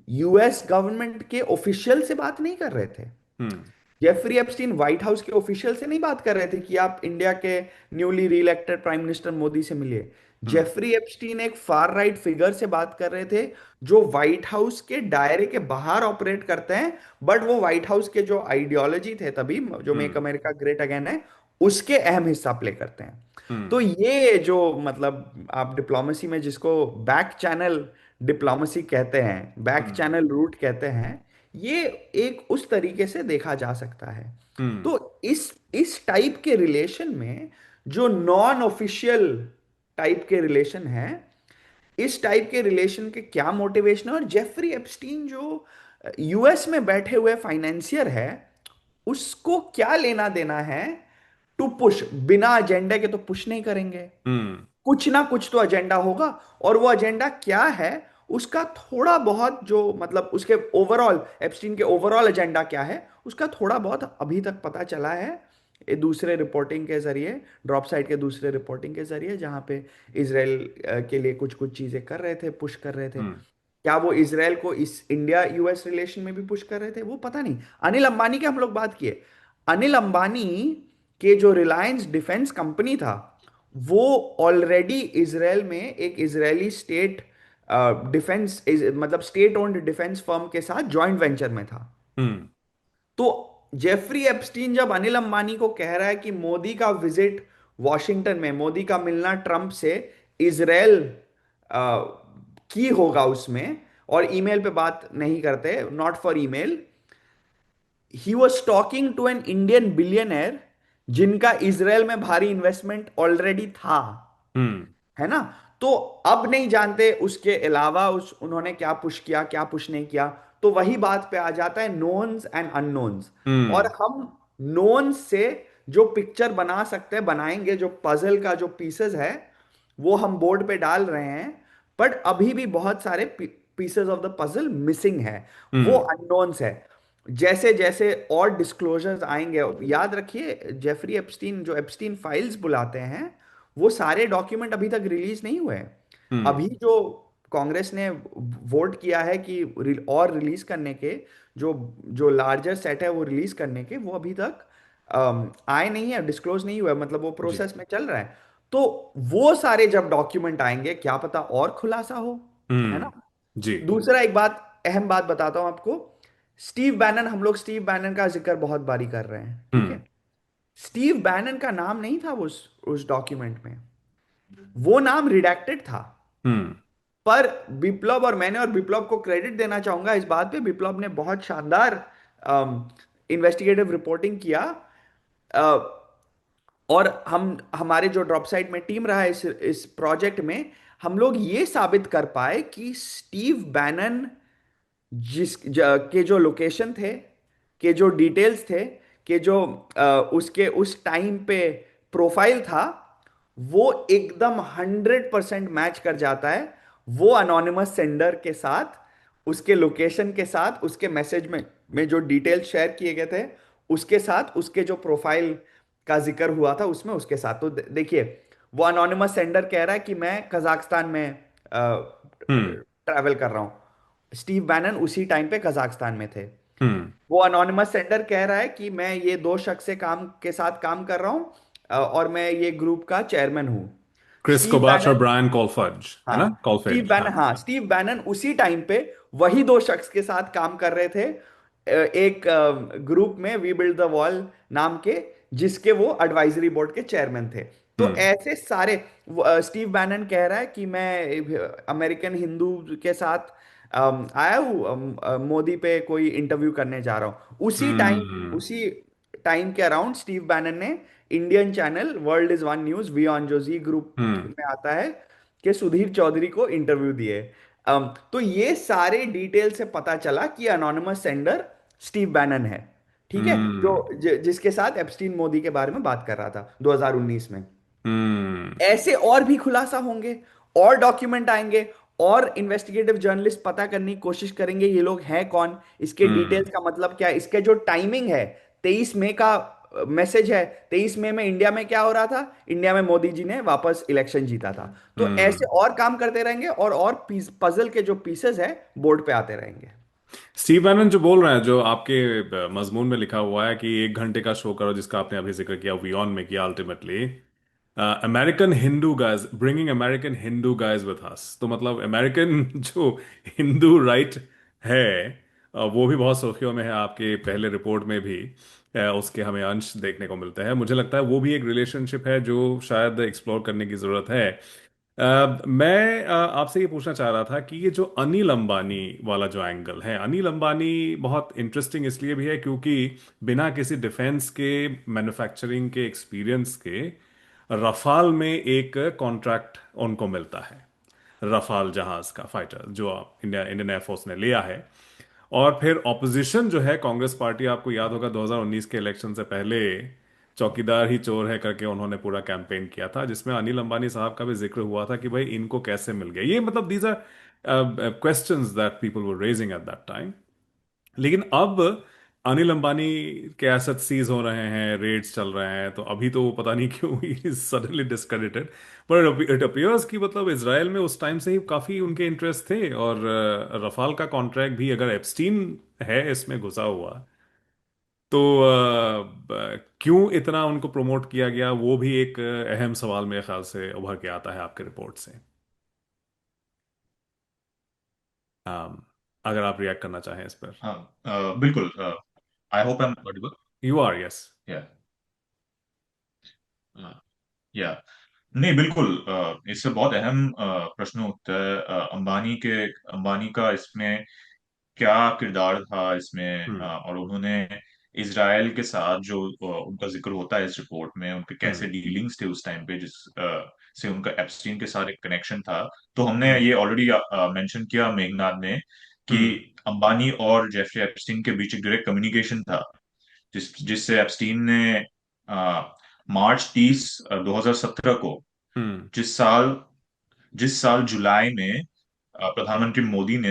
यूएस गवर्नमेंट के ऑफिशियल से बात नहीं कर रहे थे। हम्म। जेफरी एप्स्टीन व्हाइट हाउस के ऑफिशियल से नहीं बात कर रहे थे कि आप इंडिया के newly re-elected prime minister Modi से मिलिए। हम्म। जेफरी एप्स्टीन एक फार राइट फिगर से बात कर रहे थे, जो व्हाइट हाउस के दायरे के बाहर ऑपरेट करते हैं, बट वो व्हाइट हाउस के जो आइडियोलॉजी थे तभी, जो मेक हम्म। अमेरिका ग्रेट अगेन है, उसके अहम हिस्सा प्ले करते हैं। तो हम्म। ये जो मतलब आप डिप्लोमेसी में जिसको बैक चैनल डिप्लोमेसी कहते हैं, बैक हम्म। चैनल रूट कहते हैं, ये एक उस तरीके से देखा जा सकता है। हम्म। तो इस टाइप के रिलेशन में, जो नॉन ऑफिशियल टाइप के रिलेशन है, इस टाइप के रिलेशन के क्या मोटिवेशन है, और जेफरी एप्स्टीन जो यूएस में बैठे हुए फाइनेंसियर है, उसको क्या लेना देना है टू पुश, बिना एजेंडे के तो पुश नहीं करेंगे। हम्म। कुछ ना कुछ तो एजेंडा होगा। और वो एजेंडा क्या है, उसका थोड़ा बहुत जो मतलब उसके ओवरऑल, एप्स्टीन के ओवरऑल एजेंडा क्या है, उसका थोड़ा बहुत अभी तक पता चला है, ये दूसरे रिपोर्टिंग के जरिए, ड्रॉप साइट के दूसरे रिपोर्टिंग के जरिए, जहां पे इसराइल के लिए कुछ कुछ चीजें कर रहे थे, पुश कर रहे थे। हम्म। क्या वो इसराइल को इस इंडिया यूएस रिलेशन में भी पुश कर रहे थे, वो पता नहीं। अनिल अंबानी के हम लोग बात किए। अनिल अंबानी के जो रिलायंस डिफेंस कंपनी था, वो ऑलरेडी इसराइल में एक इजरायली स्टेट डिफेंस, मतलब स्टेट ओन्ड डिफेंस फर्म के साथ जॉइंट वेंचर में था। हम्म। तो जेफरी एप्स्टीन जब अनिल अंबानी को कह रहा है कि मोदी का विजिट वॉशिंगटन में, मोदी का मिलना ट्रंप से इसराइल की होगा उसमें, और ईमेल पे बात नहीं करते, not for email, he was talking to an Indian billionaire जिनका इसराइल में भारी इन्वेस्टमेंट ऑलरेडी था, हम्म। है ना। तो अब नहीं जानते उसके अलावा उस उन्होंने क्या पुश किया, क्या पुश नहीं किया। तो वही बात पे आ जाता है, नोन्स एंड अननोन्स। और हम्म। हम नोन्स से जो पिक्चर बना सकते हैं बनाएंगे, जो पजल का जो पीसेस है वो हम बोर्ड पे डाल रहे हैं, बट अभी भी बहुत सारे pieces of the puzzle missing है, वो हम्म। अननोन्स है। जैसे जैसे और डिस्क्लोजर्स आएंगे, याद रखिए जेफरी एप्स्टीन, जो एप्स्टीन फाइल्स बुलाते हैं, वो सारे डॉक्यूमेंट अभी तक रिलीज नहीं हुए हैं। हम्म। अभी जो कांग्रेस ने वोट किया है कि और रिलीज करने के, जो जो लार्जर सेट है वो रिलीज करने के, वो अभी तक आए नहीं है, डिस्क्लोज नहीं हुआ है, मतलब वो जी। प्रोसेस में चल रहा है। तो वो सारे जब डॉक्यूमेंट आएंगे, क्या पता और खुलासा हो, है ना। जी। दूसरा एक बात, अहम बात बताता हूं आपको। स्टीव बैनन, हम लोग स्टीव बैनन का जिक्र बहुत बारी कर रहे हैं, ठीक हम्म। है। स्टीव बैनन का नाम नहीं था उस डॉक्यूमेंट में, वो नाम रिडैक्टेड था। हम्म। पर विप्लव और मैंने, और विप्लव को क्रेडिट देना चाहूंगा इस बात पे, विप्लव ने बहुत शानदार इन्वेस्टिगेटिव रिपोर्टिंग किया। अ, और हम, हमारे जो ड्रॉप साइट में टीम रहा है इस प्रोजेक्ट में, हम लोग ये साबित कर पाए कि स्टीव बैनन के जो लोकेशन थे, के जो डिटेल्स थे, के जो उसके उस टाइम पे प्रोफाइल था, वो एकदम 100% मैच कर जाता है वो अनोनिमस सेंडर के साथ, उसके लोकेशन के साथ, उसके मैसेज में जो डिटेल शेयर किए गए थे उसके साथ, उसके जो प्रोफाइल का जिक्र हुआ था उसमें, उसके साथ। तो देखिए, वो अनोनिमस सेंडर कह रहा है कि मैं कजाकिस्तान में हम्म। ट्रैवल कर रहा हूँ, स्टीव बैनन उसी टाइम पे कजाकिस्तान में थे। हम्म। वो अनोनिमस सेंडर कह रहा है कि मैं ये दो शख्स से काम के साथ काम कर रहा हूँ, और मैं ये ग्रुप का चेयरमैन हूँ। क्रिस स्टीव कोबाच और बैनन, ब्रायन कॉलफज, है ना, हाँ स्टीव कॉलफेज, बैनन, हाँ। हाँ स्टीव बैनन उसी टाइम पे वही दो शख्स के साथ काम कर रहे थे, एक ग्रुप में, वी बिल्ड द वॉल नाम के, जिसके वो एडवाइजरी बोर्ड के चेयरमैन थे। तो हम्म। ऐसे सारे, स्टीव बैनन कह रहा है कि मैं अमेरिकन हिंदू के साथ आया हूँ, मोदी पे कोई इंटरव्यू करने जा रहा हूँ। हम्म। उसी टाइम के अराउंड स्टीव बैनन ने Indian channel world is one news वियॉन जो जी ग्रुप हम्म। में आता है, कि सुधीर चौधरी को इंटरव्यू दिए। तो ये सारे डिटेल से पता चला कि अनोनिमस सेंडर स्टीव बैनन है, ठीक है, जो हम्म। जिसके साथ एप्स्टीन मोदी के बारे में बात कर रहा था 2019 में। हम्म। ऐसे और भी खुलासा होंगे, और डॉक्यूमेंट आएंगे, और इन्वेस्टिगेटिव जर्नलिस्ट पता करने की कोशिश करेंगे ये लोग हैं कौन, इसके हम्म। डिटेल्स का मतलब क्या है, इसके जो टाइमिंग है, 23 मई का मैसेज है, 23 मई में इंडिया में क्या हो रहा था, इंडिया में मोदी जी ने वापस इलेक्शन जीता था। तो ऐसे हम्म। और काम करते रहेंगे, और पजल के जो पीसेस है बोर्ड पे आते रहेंगे। स्टीव बैनन जो बोल रहे हैं, जो आपके मजमून में लिखा हुआ है कि 1 घंटे का शो करो, जिसका आपने अभी जिक्र किया, वियॉन में किया, ultimately American Hindu guys, bringing American Hindu guys with us, तो मतलब अमेरिकन जो हिंदू राइट है, वो भी बहुत सुर्खियों में है। आपके पहले रिपोर्ट में भी उसके हमें अंश देखने को मिलते हैं। मुझे लगता है वो भी एक रिलेशनशिप है जो शायद एक्सप्लोर करने की जरूरत है। मैं आपसे ये पूछना चाह रहा था कि ये जो अनिल अंबानी वाला जो एंगल है, अनिल अंबानी बहुत इंटरेस्टिंग इसलिए भी है क्योंकि बिना किसी डिफेंस के, मैन्युफैक्चरिंग के एक्सपीरियंस के, रफाल में एक कॉन्ट्रैक्ट उनको मिलता है, रफाल जहाज का फाइटर जो इंडियन एयरफोर्स ने लिया है। और फिर ऑपोजिशन जो है, कांग्रेस पार्टी, आपको याद होगा 2019 के इलेक्शन से पहले चौकीदार ही चोर है करके उन्होंने पूरा कैंपेन किया था, जिसमें अनिल अंबानी साहब का भी जिक्र हुआ था कि भाई इनको कैसे मिल गया ये, मतलब these are questions that people were raising at that time. लेकिन अब अनिल अंबानी के एसेट सीज हो रहे हैं, रेड्स चल रहे हैं, तो अभी तो वो पता नहीं क्यों ही सडनली डिस्क्रेडिटेड। पर इट अपीयर्स कि मतलब इसराइल में उस टाइम से ही काफी उनके इंटरेस्ट थे, और रफाल का कॉन्ट्रैक्ट भी अगर एप्स्टीन है इसमें घुसा हुआ, तो क्यों इतना उनको प्रमोट किया गया, वो भी एक अहम सवाल मेरे ख्याल से उभर के आता है आपके रिपोर्ट से। um, अगर आप रिएक्ट करना चाहें इस पर। हाँ, बिल्कुल। I hope I am audible. You are, yes. या या नहीं, बिल्कुल। इससे बहुत अहम प्रश्न उठता है। अंबानी का इसमें क्या किरदार था इसमें, हम्म। और उन्होंने इजराइल के साथ जो उनका जिक्र होता है इस रिपोर्ट में, उनके कैसे हम्म। डीलिंग्स थे उस टाइम पे, जिस से उनका एप्स्टीन के साथ एक कनेक्शन था। तो हमने हम्म। ये ऑलरेडी मेंशन किया मेघनाथ ने, कि हम्म। अंबानी और जेफरी एप्स्टीन के बीच एक डायरेक्ट कम्युनिकेशन था, जिससे एप्स्टीन ने मार्च 30, 2017 को, हम्म। जिस साल जिस साल जुलाई में प्रधानमंत्री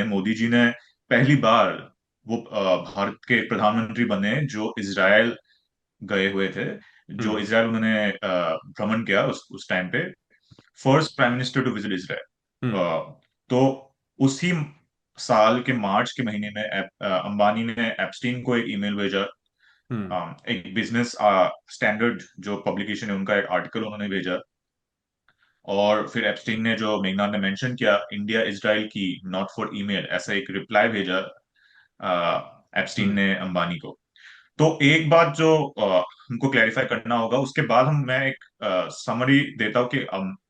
मोदी जी ने पहली बार वो भारत के प्रधानमंत्री बने जो इजराइल गए हुए थे, जो हम्म। इजराइल उन्होंने भ्रमण किया उस टाइम पे, first prime minister to visit Israel. Hmm. तो उसी साल के मार्च के महीने में अंबानी ने एप्स्टीन को एक ईमेल भेजा। हम्म। एक बिजनेस स्टैंडर्ड जो पब्लिकेशन है उनका एक आर्टिकल उन्होंने भेजा। और फिर एप्स्टीन ने, जो मेघनाथ ने मेंशन किया, इंडिया इजराइल की नॉट फॉर ईमेल, ऐसा एक रिप्लाई भेजा एप्स्टीन हम्म। ने अंबानी को। तो एक बात जो हमको क्लैरिफाई करना होगा, उसके बाद मैं एक समरी देता हूँ कि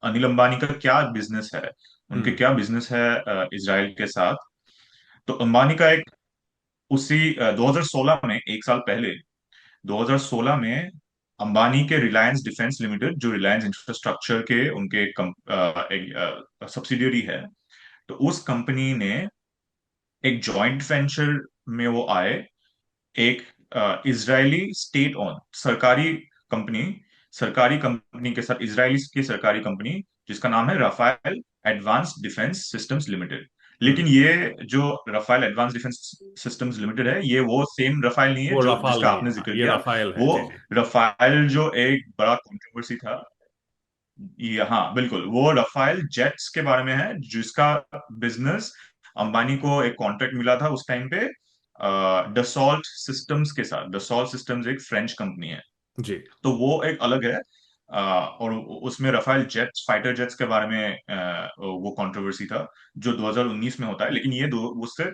अनिल अंबानी का क्या बिजनेस है, उनके हम्म। क्या बिजनेस है इजराइल के साथ। तो अंबानी का एक, उसी 2016 में, एक साल पहले, 2016 में अंबानी के रिलायंस डिफेंस लिमिटेड, जो रिलायंस इंफ्रास्ट्रक्चर के उनके एक सब्सिडियरी है, तो उस कंपनी ने एक जॉइंट वेंचर में वो आए, एक इजरायली स्टेट ऑन कंपनी सरकारी कंपनी के साथ, इजरायली की सरकारी कंपनी, जिसका नाम है Rafael advance defence systems limited. लेकिन हम्म। ये जो Rafael advance defence systems limited है, ये वो सेम राफेल नहीं है वो जो रफाल जिसका नहीं है, आपने हाँ, जिक्र ये किया। रफाल है, वो जी जी। राफेल जो एक बड़ा कंट्रोवर्सी था, ये, हाँ बिल्कुल, वो राफेल जेट्स के बारे में है, जिसका बिजनेस अंबानी को एक कॉन्ट्रैक्ट मिला था उस टाइम पे डसॉल्ट सिस्टम्स के साथ। डसॉल्ट सिस्टम्स एक फ्रेंच कंपनी है, जी। तो वो एक अलग है। और उसमें राफेल जेट्स, फाइटर जेट्स के बारे में वो कंट्रोवर्सी था, जो 2019 में होता है। लेकिन ये उससे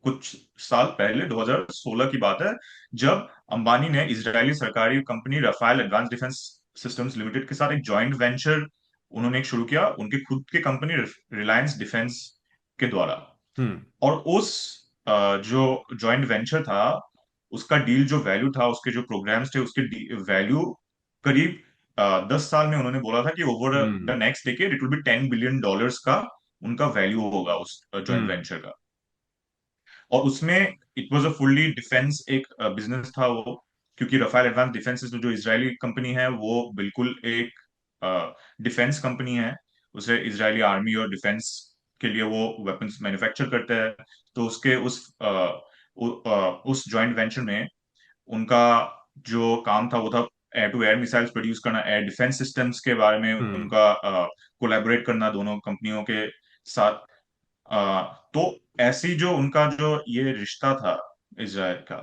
कुछ साल पहले, 2016 की बात है, जब अंबानी ने इजरायली सरकारी company Rafael advance defence systems Limited के साथ एक जॉइंट वेंचर उन्होंने एक शुरू किया, उनकी खुद की कंपनी रिलायंस डिफेंस के द्वारा। हम्म। और उस जो जॉइंट वेंचर था, उसका डील जो वैल्यू था, उसके जो प्रोग्राम्स थे, उसके वैल्यू करीब 10 साल में, उन्होंने बोला था कि over the hmm. Next decade it will be $10 billion का उनका वैल्यू होगा उस जॉइंट हम्म। वेंचर का। और उसमें it was a fully defence एक बिजनेस था वो, क्योंकि राफेल एडवांस डिफेंस जो इजरायली कंपनी है, वो बिल्कुल एक डिफेंस कंपनी है। उसे इजरायली आर्मी और डिफेंस के लिए वो वेपन्स मैन्युफैक्चर करता है। तो उसके उस जॉइंट वेंचर में उनका जो काम था, वो था air to air missiles produce करना, एयर डिफेंस सिस्टम्स के बारे में हम्म। उनका कोलैबोरेट करना दोनों कंपनियों के साथ। तो ऐसी जो उनका जो ये रिश्ता था इजराइल का,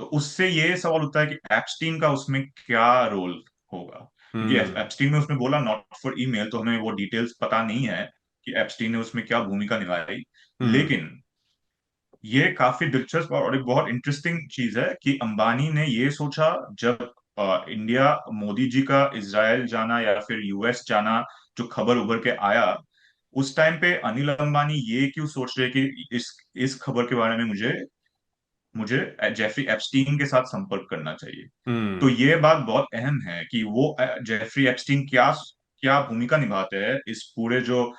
तो उससे ये सवाल उठता है कि एप्स्टीन का उसमें क्या रोल होगा। क्योंकि हम्म। एप्स्टीन ने उसमें बोला नॉट फॉर ईमेल, तो हमें वो डिटेल्स पता नहीं है कि एप्स्टीन ने उसमें क्या भूमिका निभाई। हम्म। लेकिन ये काफी दिलचस्प और एक बहुत इंटरेस्टिंग चीज है कि अंबानी ने ये सोचा, जब इंडिया, मोदी जी का इजराइल जाना या फिर यूएस जाना जो खबर उभर के आया, उस टाइम पे अनिल अंबानी ये क्यों सोच रहे कि इस खबर के बारे में मुझे मुझे जेफरी एप्स्टीन के साथ संपर्क करना चाहिए। तो हम्म। ये बात बहुत अहम है कि वो जेफरी एप्स्टीन क्या क्या भूमिका निभाते हैं इस पूरे जो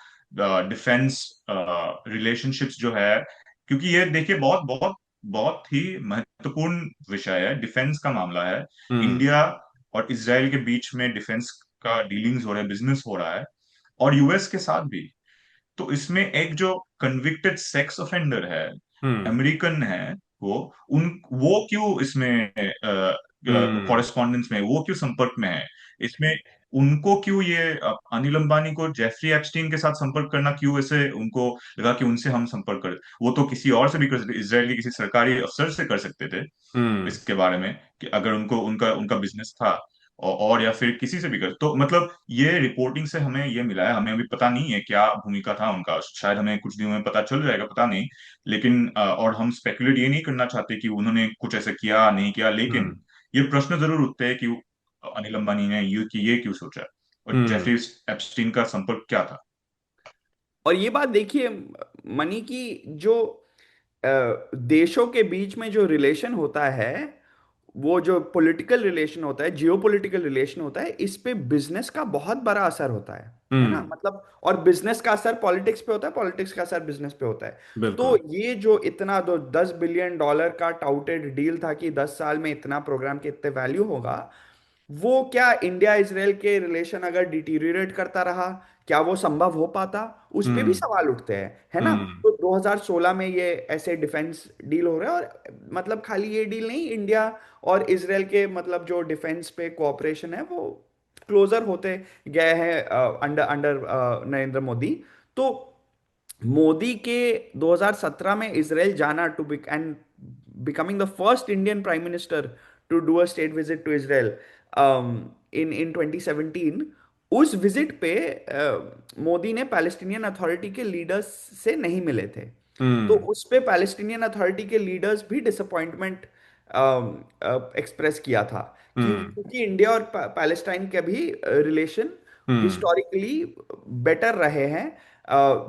डिफेंस रिलेशनशिप्स जो है। क्योंकि ये देखिए, बहुत बहुत बहुत ही महत्वपूर्ण विषय है, डिफेंस का मामला है। हम्म। इंडिया और इसराइल के बीच में डिफेंस का डीलिंग्स हो रहा है, बिजनेस हो रहा है, और यूएस के साथ भी। तो इसमें एक जो कन्विक्टेड सेक्स ऑफेंडर है, हम्म। अमेरिकन है, वो उन वो क्यों इसमें हम्म। कॉरेस्पॉन्डेंस में, वो क्यों संपर्क में है इसमें? उनको क्यों ये अनिल अंबानी को जेफरी एप्स्टीन के साथ संपर्क करना क्यों ऐसे उनको लगा कि उनसे हम संपर्क कर? वो तो किसी और से भी कर सकते, इसराइल के किसी सरकारी अफसर से कर सकते थे हम्म। इसके बारे में, कि अगर उनको उनका उनका बिजनेस था, और या फिर किसी से भी कर। तो मतलब ये रिपोर्टिंग से हमें ये मिला है, हमें अभी पता नहीं है क्या भूमिका था उनका, शायद हमें कुछ दिनों में पता चल जाएगा, पता नहीं। लेकिन और हम स्पेकुलेट ये नहीं करना चाहते कि उन्होंने कुछ ऐसे किया नहीं किया, लेकिन हम्म। ये प्रश्न जरूर उठते हैं कि अनिल अंबानी ने ये क्यों सोचा, और हम्म। जेफरी एप्स्टीन का संपर्क क्या था? और ये बात देखिए मनी की, जो देशों के बीच में जो रिलेशन होता है, वो जो पॉलिटिकल रिलेशन होता है, जियो पॉलिटिकल रिलेशन होता है, इस पे बिजनेस का बहुत बड़ा असर होता है ना, हम्म। मतलब। और बिजनेस का असर पॉलिटिक्स पे होता है, पॉलिटिक्स का असर बिजनेस पे होता है। तो बिल्कुल। ये जो इतना दो $10 बिलियन का टाउटेड डील था कि 10 साल में इतना प्रोग्राम के इतने वैल्यू होगा, वो क्या इंडिया इसराइल के रिलेशन अगर डिटीरियरेट करता रहा, क्या वो संभव हो पाता? उस पे भी हम्म। सवाल उठते हैं, है ना। हम्म। तो 2016 में ये ऐसे डिफेंस डील हो रहे हैं, और मतलब खाली ये डील नहीं, इंडिया और इसराइल के मतलब जो डिफेंस पे कोऑपरेशन है वो क्लोजर होते गए हैं अंडर अंडर नरेंद्र मोदी। तो मोदी के 2017 में इसराइल जाना टू बिक and becoming the first Indian prime minister to do a state visit to Israel in 2017, उस विजिट पे मोदी ने पैलेस्टीनियन अथॉरिटी के लीडर्स से नहीं मिले थे। तो हम्म। उस पे पैलेस्टीनियन अथॉरिटी के लीडर्स भी डिसअपॉइंटमेंट एक्सप्रेस किया था, हम्म। क्योंकि इंडिया और पैलेस्टाइन के भी रिलेशन हम्म। हिस्टोरिकली बेटर रहे हैं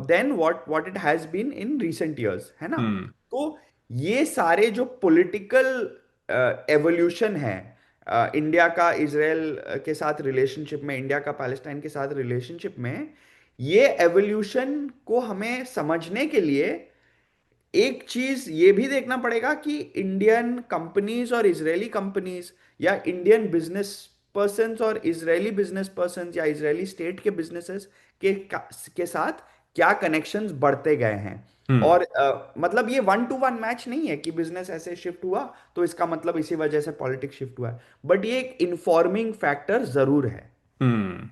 then what it has been in recent years, है ना। हम्म। तो ये सारे जो पॉलिटिकल एवोल्यूशन है इंडिया का इसराइल के साथ रिलेशनशिप में, इंडिया का पैलेस्टाइन के साथ रिलेशनशिप में, ये एवोल्यूशन को हमें समझने के लिए एक चीज ये भी देखना पड़ेगा कि इंडियन कंपनीज और इजरायली कंपनीज, या इंडियन बिजनेस पर्सन्स और इजरायली बिजनेस पर्सन्स, या इजरायली स्टेट के बिजनेसेस के साथ क्या कनेक्शंस बढ़ते गए हैं। हम्म। और मतलब ये 1 to 1 मैच नहीं है कि बिजनेस ऐसे शिफ्ट हुआ तो इसका मतलब इसी वजह से पॉलिटिक्स शिफ्ट हुआ है, बट ये एक इन्फॉर्मिंग फैक्टर जरूर है। हम्म।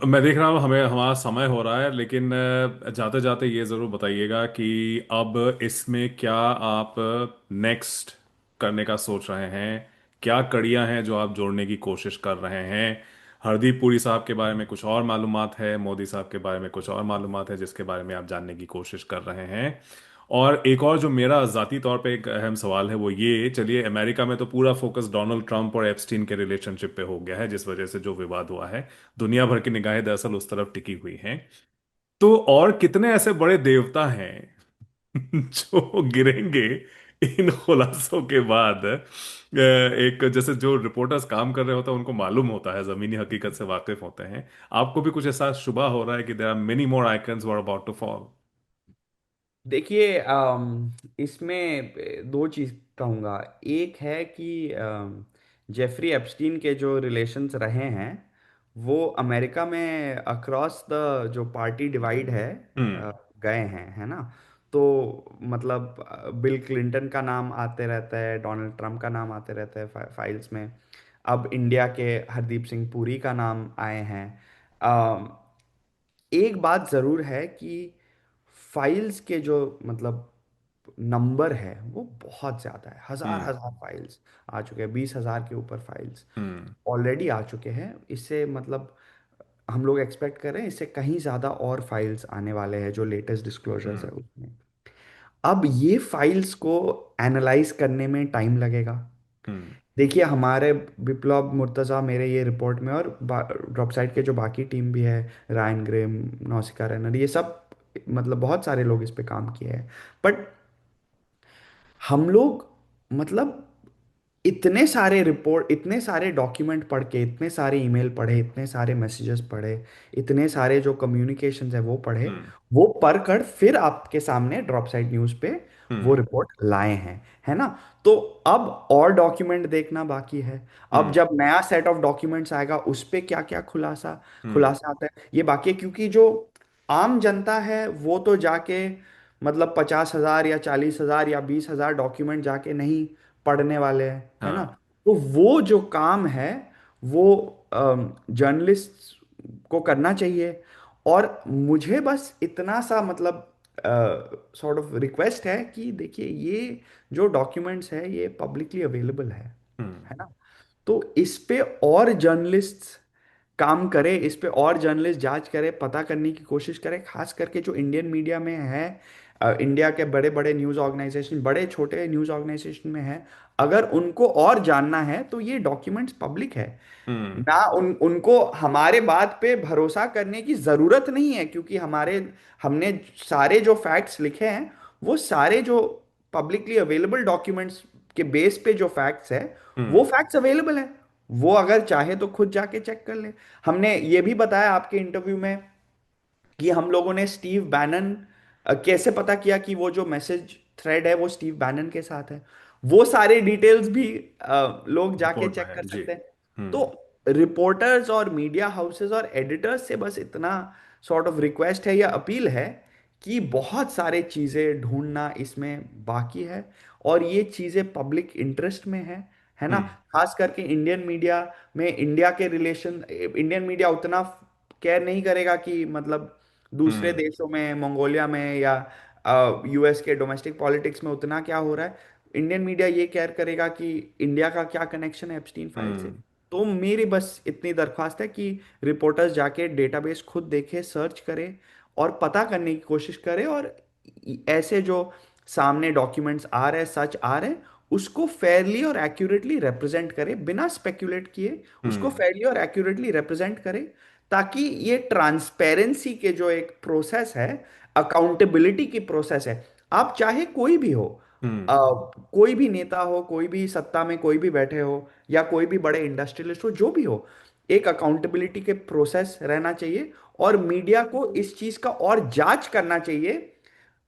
मैं देख रहा हूँ हमें हमारा समय हो रहा है, लेकिन जाते जाते ये ज़रूर बताइएगा कि अब इसमें क्या आप नेक्स्ट करने का सोच रहे हैं, क्या कड़ियाँ हैं जो आप जोड़ने की कोशिश कर रहे हैं? हरदीप पुरी साहब के बारे में कुछ और मालूमात है, मोदी साहब के बारे में कुछ और मालूमात है जिसके बारे में आप जानने की कोशिश कर रहे हैं। और एक और जो मेरा जाती तौर पे एक अहम सवाल है वो ये, चलिए अमेरिका में तो पूरा फोकस डोनाल्ड ट्रंप और एप्स्टीन के रिलेशनशिप पे हो गया है जिस वजह से जो विवाद हुआ है, दुनिया भर की निगाहें दरअसल उस तरफ टिकी हुई हैं। तो और कितने ऐसे बड़े देवता हैं जो गिरेंगे इन खुलासों के बाद? एक जैसे जो रिपोर्टर्स काम कर रहे होते हैं उनको मालूम होता है, जमीनी हकीकत से वाकिफ होते हैं। आपको भी कुछ ऐसा शुबा हो रहा है कि there are many more icons were about to fall? देखिए इसमें दो चीज कहूँगा। एक है कि जेफरी एप्स्टीन के जो रिलेशंस रहे हैं वो अमेरिका में अक्रॉस द जो पार्टी डिवाइड है हम्म। गए हैं, है ना। तो मतलब बिल क्लिंटन का नाम आते रहता है, डोनाल्ड ट्रंप का नाम आते रहता है फाइल्स में। अब इंडिया के हरदीप सिंह पुरी का नाम आए हैं। एक बात जरूर है कि फाइल्स के जो मतलब नंबर है वो बहुत ज्यादा है, हजार हम्म। हजार फाइल्स आ चुके हैं, 20,000 के ऊपर फाइल्स हम्म। ऑलरेडी आ चुके हैं। इससे मतलब हम लोग एक्सपेक्ट कर रहे हैं इससे कहीं ज्यादा और फाइल्स आने वाले हैं जो लेटेस्ट डिस्क्लोजर्स है हम्म। उसमें। अब ये फाइल्स को एनालाइज करने में टाइम लगेगा। हम्म। देखिए हमारे विप्लव मुर्तजा मेरे ये रिपोर्ट में, और ड्रॉप साइड के जो बाकी टीम भी है, रायन ग्रेम, नौसिका रैनर, ये सब मतलब बहुत सारे लोग इस पे काम किए हैं। बट हम लोग मतलब इतने सारे रिपोर्ट, इतने सारे डॉक्यूमेंट पढ़ के, इतने सारे ईमेल पढ़े, इतने सारे मैसेजेस पढ़े, इतने सारे जो कम्युनिकेशंस है वो पढ़े, हम्म। वो पढ़कर फिर आपके सामने ड्रॉप साइड न्यूज़ पे वो हम्म। रिपोर्ट लाए हैं, है ना। तो अब और डॉक्यूमेंट देखना बाकी है। अब हम्म। जब नया सेट ऑफ डॉक्यूमेंट्स आएगा उस पे क्या क्या खुलासा हम्म। खुलासा आता है ये बाकी है, क्योंकि जो आम जनता है वो तो जाके मतलब 50,000 या 40,000 या 20,000 डॉक्यूमेंट जाके नहीं पढ़ने वाले हैं, है ना। हाँ। तो वो जो काम है वो जर्नलिस्ट को करना चाहिए। और मुझे बस इतना सा मतलब सॉर्ट ऑफ रिक्वेस्ट है कि देखिए ये जो डॉक्यूमेंट्स है ये पब्लिकली अवेलेबल हम्म। है ना। तो इस पे और जर्नलिस्ट काम करे, इस पे और जर्नलिस्ट जांच करे, पता करने की कोशिश करे, खास करके जो इंडियन मीडिया में है, इंडिया के बड़े बड़े न्यूज़ ऑर्गेनाइजेशन, बड़े छोटे न्यूज़ ऑर्गेनाइजेशन में है, अगर उनको और जानना है तो ये डॉक्यूमेंट्स पब्लिक है। हम्म। ना उनको हमारे बात पे भरोसा करने की जरूरत नहीं है, क्योंकि हमारे हमने सारे जो फैक्ट्स लिखे हैं वो सारे जो पब्लिकली अवेलेबल डॉक्यूमेंट्स के बेस पे जो फैक्ट्स है वो हम्म। फैक्ट्स अवेलेबल है। वो अगर चाहे तो खुद जाके चेक कर ले। हमने ये भी बताया आपके इंटरव्यू में कि हम लोगों ने स्टीव बैनन, कैसे पता किया कि वो जो मैसेज थ्रेड है वो स्टीव बैनन के साथ है, वो सारे डिटेल्स भी लोग जाके रिपोर्ट में चेक है कर जी। सकते हैं। तो हम्म। रिपोर्टर्स और मीडिया हाउसेस और एडिटर्स से बस इतना सॉर्ट ऑफ रिक्वेस्ट है या अपील है कि बहुत सारे चीज़ें ढूंढना इसमें बाकी है, और ये चीज़ें पब्लिक इंटरेस्ट में है ना। हम्म। खास करके इंडियन मीडिया में, इंडिया के रिलेशन, इंडियन मीडिया उतना केयर नहीं करेगा कि मतलब दूसरे हम्म। देशों में, मंगोलिया में या यूएस के डोमेस्टिक पॉलिटिक्स में उतना क्या हो रहा है। इंडियन मीडिया ये केयर करेगा कि इंडिया का क्या कनेक्शन है एप्स्टीन फाइल से। हम्म। तो मेरी बस इतनी दरख्वास्त है कि रिपोर्टर्स जाके डेटाबेस खुद देखे, सर्च करे और पता करने की कोशिश करे, और ऐसे जो सामने डॉक्यूमेंट्स आ रहे हैं, सच आ रहे हैं, उसको फेयरली और एक्यूरेटली रिप्रेजेंट करे, बिना स्पेक्यूलेट किए उसको हम्म। फेयरली और एक्यूरेटली रिप्रेजेंट करे, ताकि ये ट्रांसपेरेंसी के जो एक प्रोसेस है, अकाउंटेबिलिटी की प्रोसेस है, आप चाहे कोई भी हो, हम्म। अ, कोई भी नेता हो, कोई भी सत्ता में कोई भी बैठे हो, या कोई भी बड़े इंडस्ट्रियलिस्ट हो, जो भी हो, एक अकाउंटेबिलिटी के प्रोसेस रहना चाहिए। और मीडिया को इस चीज का और जांच करना चाहिए,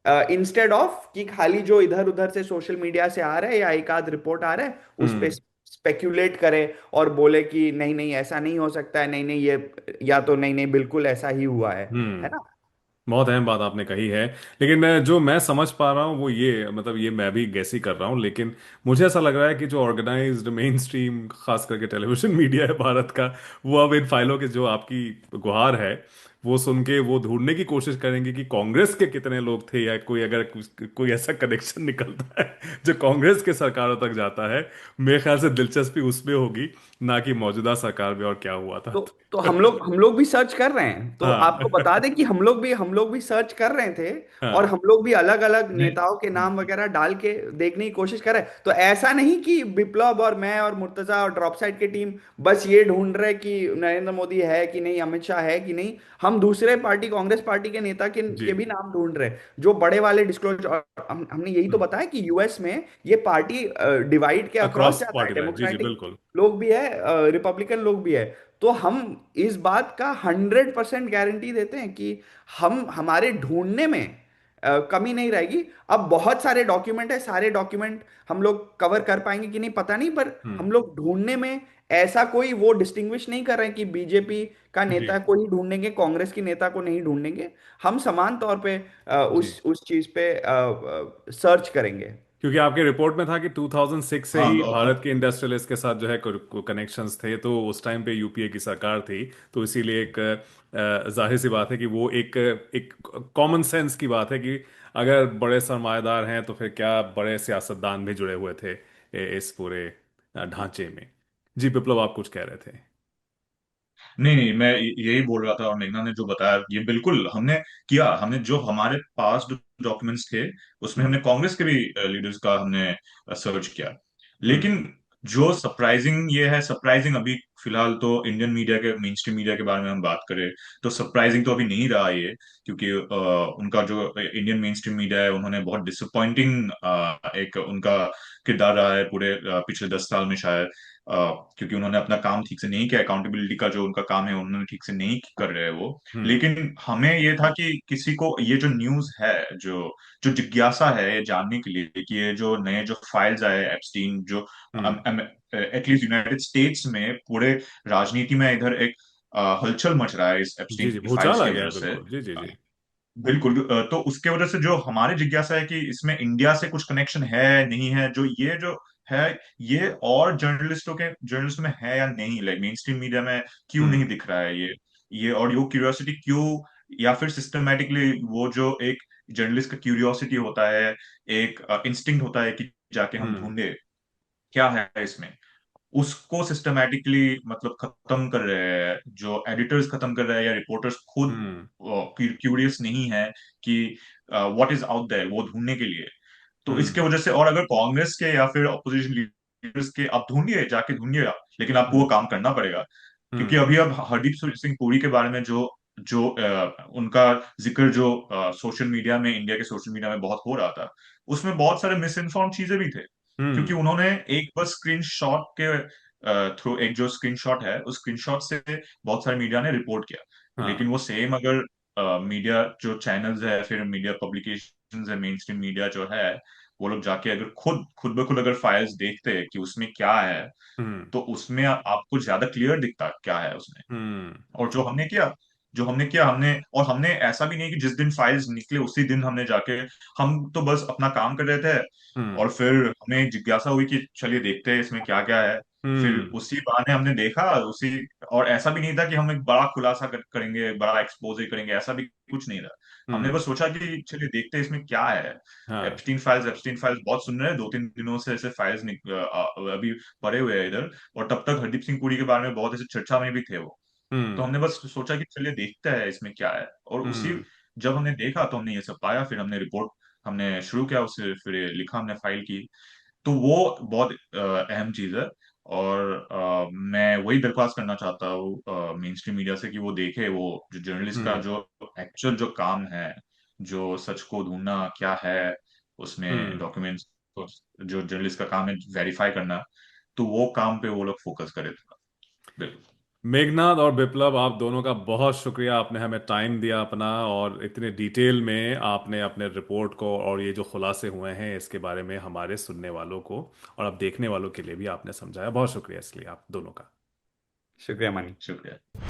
इंस्टेड ऑफ कि खाली जो इधर उधर से सोशल मीडिया से आ रहा है या एक आध रिपोर्ट आ रहा है उस पे हम्म। स्पेक्यूलेट करे और बोले कि नहीं नहीं ऐसा नहीं हो सकता है, नहीं नहीं ये, या तो नहीं नहीं बिल्कुल ऐसा ही हुआ है हम्म। ना। बहुत अहम बात आपने कही है। लेकिन जो मैं समझ पा रहा हूँ वो ये, मतलब ये मैं भी गैस ही कर रहा हूँ, लेकिन मुझे ऐसा लग रहा है कि जो ऑर्गेनाइज्ड मेन स्ट्रीम खास करके टेलीविजन मीडिया है भारत का, वो अब इन फाइलों के जो आपकी गुहार है वो सुन के वो ढूंढने की कोशिश करेंगे कि कांग्रेस के कितने लोग थे, या कोई अगर कोई ऐसा कनेक्शन निकलता है जो कांग्रेस के सरकारों तक जाता है। मेरे ख्याल से दिलचस्पी उसमें होगी, ना कि मौजूदा सरकार में और क्या हुआ था। तो हम लोग भी सर्च कर रहे हैं, तो हाँ। आपको बता दें कि हम लोग भी सर्च कर रहे थे। और हाँ। हम लोग भी अलग अलग नहीं। नेताओं के नाम वगैरह डाल के देखने की कोशिश कर रहे हैं। तो ऐसा नहीं कि विप्लव और मैं और मुर्तजा और ड्रॉप साइड की टीम बस ये ढूंढ रहे कि नरेंद्र मोदी है कि नहीं, अमित शाह है कि नहीं, हम दूसरे पार्टी, कांग्रेस पार्टी के नेता के जी। भी नाम ढूंढ रहे हैं जो बड़े वाले डिस्क्लोजर। और हमने यही तो बताया कि यूएस में ये पार्टी डिवाइड के अक्रॉस अक्रॉस जाता है, पार्टी लाइन, जी जी डेमोक्रेटिक बिल्कुल। लोग भी है, रिपब्लिकन लोग भी है। तो हम इस बात का 100% गारंटी देते हैं कि हम हमारे ढूंढने में कमी नहीं रहेगी। अब बहुत सारे डॉक्यूमेंट है, सारे डॉक्यूमेंट हम लोग कवर कर पाएंगे कि नहीं पता नहीं, पर हम हम्म। लोग ढूंढने में ऐसा कोई वो डिस्टिंग्विश नहीं कर रहे हैं कि बीजेपी का जी। नेता को ही ढूंढेंगे, कांग्रेस की नेता को नहीं ढूंढेंगे। हम समान तौर पे जी। उस चीज पे सर्च करेंगे। क्योंकि आपके रिपोर्ट में था कि 2006 से हाँ ही भारत के इंडस्ट्रियलिस्ट के साथ जो है कनेक्शंस थे, तो उस टाइम पे यूपीए की सरकार थी, तो इसीलिए एक जाहिर सी बात है कि वो एक एक कॉमन सेंस की बात है कि अगर बड़े सरमाएदार हैं तो फिर क्या बड़े सियासतदान भी जुड़े हुए थे इस पूरे ढांचे में। जी बिप्लब, आप कुछ कह रहे थे। नहीं नहीं, मैं यही बोल रहा था, और मेघना ने जो बताया ये बिल्कुल हमने किया। हमने जो हमारे पास डॉक्यूमेंट्स थे उसमें हमने हम्म। कांग्रेस के भी लीडर्स का हमने सर्च किया। लेकिन हम्म। जो सरप्राइजिंग ये है, सरप्राइजिंग अभी फिलहाल तो इंडियन मीडिया के, मेन स्ट्रीम मीडिया के बारे में हम बात करें तो सरप्राइजिंग तो अभी नहीं रहा ये, क्योंकि उनका जो इंडियन मेन स्ट्रीम मीडिया है उन्होंने बहुत डिसअपॉइंटिंग एक उनका किरदार रहा है पूरे पिछले 10 साल में शायद। क्योंकि उन्होंने अपना काम ठीक से नहीं किया, अकाउंटेबिलिटी का जो उनका काम है उन्होंने ठीक से नहीं कर रहे हैं वो। हम्म। लेकिन हमें ये था कि किसी को ये जो न्यूज है, जो जो जिज्ञासा है ये जानने के लिए कि ये जो नए जो फाइल्स आए एप्स्टीन, जो हम्म। एटलीस्ट यूनाइटेड स्टेट्स में पूरे राजनीति में इधर एक हलचल मच रहा है इस जी एप्स्टीन जी, की फाइल्स भूचाल आ की गया वजह है, से। बिल्कुल। जी जी जी। बिल्कुल। तो उसके वजह से जो हमारी जिज्ञासा है कि इसमें इंडिया से कुछ कनेक्शन है नहीं है, जो ये जो है ये और जर्नलिस्ट में है या नहीं, लाइक मेन स्ट्रीम मीडिया में क्यों हम्म। नहीं दिख रहा है ये और ये क्यूरियोसिटी क्यों, या फिर सिस्टमेटिकली वो जो एक जर्नलिस्ट का क्यूरियोसिटी होता है, एक इंस्टिंक्ट होता है कि जाके हम हम्म। ढूंढे क्या है इसमें, उसको सिस्टमैटिकली मतलब खत्म कर रहे हैं, जो एडिटर्स खत्म कर रहे हैं या रिपोर्टर्स खुद हम्म। क्यूरियस नहीं है कि व्हाट इज आउट देयर वो ढूंढने के लिए। तो इसके हम्म। वजह से, और अगर कांग्रेस के या फिर अपोजिशन लीडर्स के, आप ढूंढिए जाके ढूंढिए आप, लेकिन आपको वो हम्म। काम करना पड़ेगा। क्योंकि हम्म। अभी अब हरदीप सिंह पुरी के बारे में जो जो उनका जिक्र जो सोशल मीडिया में, इंडिया के सोशल मीडिया में बहुत हो रहा था, उसमें बहुत सारे मिस इन्फॉर्म चीजें भी थे। क्योंकि हम्म। उन्होंने एक बस स्क्रीनशॉट के थ्रू, एक जो स्क्रीनशॉट है उस स्क्रीनशॉट से बहुत सारे मीडिया ने रिपोर्ट किया, लेकिन हाँ। वो सेम अगर मीडिया जो चैनल्स है, फिर मीडिया पब्लिकेशंस है, मेन स्ट्रीम मीडिया जो है, वो लोग जाके अगर खुद खुद ब खुद अगर फाइल्स देखते हैं कि उसमें क्या है, हम्म। तो उसमें आपको ज्यादा क्लियर दिखता क्या है उसमें। हम्म। और जो हमने किया हमने, और हमने ऐसा भी नहीं कि जिस दिन फाइल्स निकले उसी दिन हमने जाके, हम तो बस अपना काम कर रहे थे, हम्म। और फिर हमें जिज्ञासा हुई कि चलिए देखते हैं इसमें क्या क्या है। फिर हम्म। उसी बहाने हमने देखा उसी, और ऐसा भी नहीं था कि हम एक बड़ा खुलासा करेंगे, बड़ा एक्सपोजे करेंगे, ऐसा भी कुछ नहीं था। हमने हम्म। बस सोचा कि चलिए देखते हैं इसमें क्या है। हाँ। एप्स्टीन फाइल्स बहुत सुन रहे हैं, 2-3 दिनों से ऐसे फाइल्स अभी पड़े हुए हैं इधर, और तब तक हरदीप सिंह पुरी के बारे में बहुत ऐसे चर्चा में भी थे वो। तो हम्म। हमने बस सोचा कि चलिए देखते हैं इसमें क्या है, और उसी हम्म। जब हमने देखा तो हमने ये सब पाया, फिर हमने रिपोर्ट हमने शुरू किया उससे, फिर ये लिखा, हमने फाइल की। तो वो बहुत अहम चीज है। और मैं वही दरख्वास्त करना चाहता हूँ मेन स्ट्रीम मीडिया से कि वो देखे, वो जो जर्नलिस्ट का हम्म। जो एक्चुअल जो काम है, जो सच को ढूंढना क्या है उसमें, हम्म। डॉक्यूमेंट्स, जो जर्नलिस्ट का काम है वेरीफाई करना, तो वो काम पे वो लोग फोकस करे थोड़ा। बिल्कुल। मेघनाथ और विप्लव, आप दोनों का बहुत शुक्रिया, आपने हमें टाइम दिया अपना, और इतने डिटेल में आपने अपने रिपोर्ट को और ये जो खुलासे हुए हैं इसके बारे में हमारे सुनने वालों को और अब देखने वालों के लिए भी आपने समझाया। बहुत शुक्रिया इसलिए आप दोनों का। शुक्रिया मानी। शुक्रिया।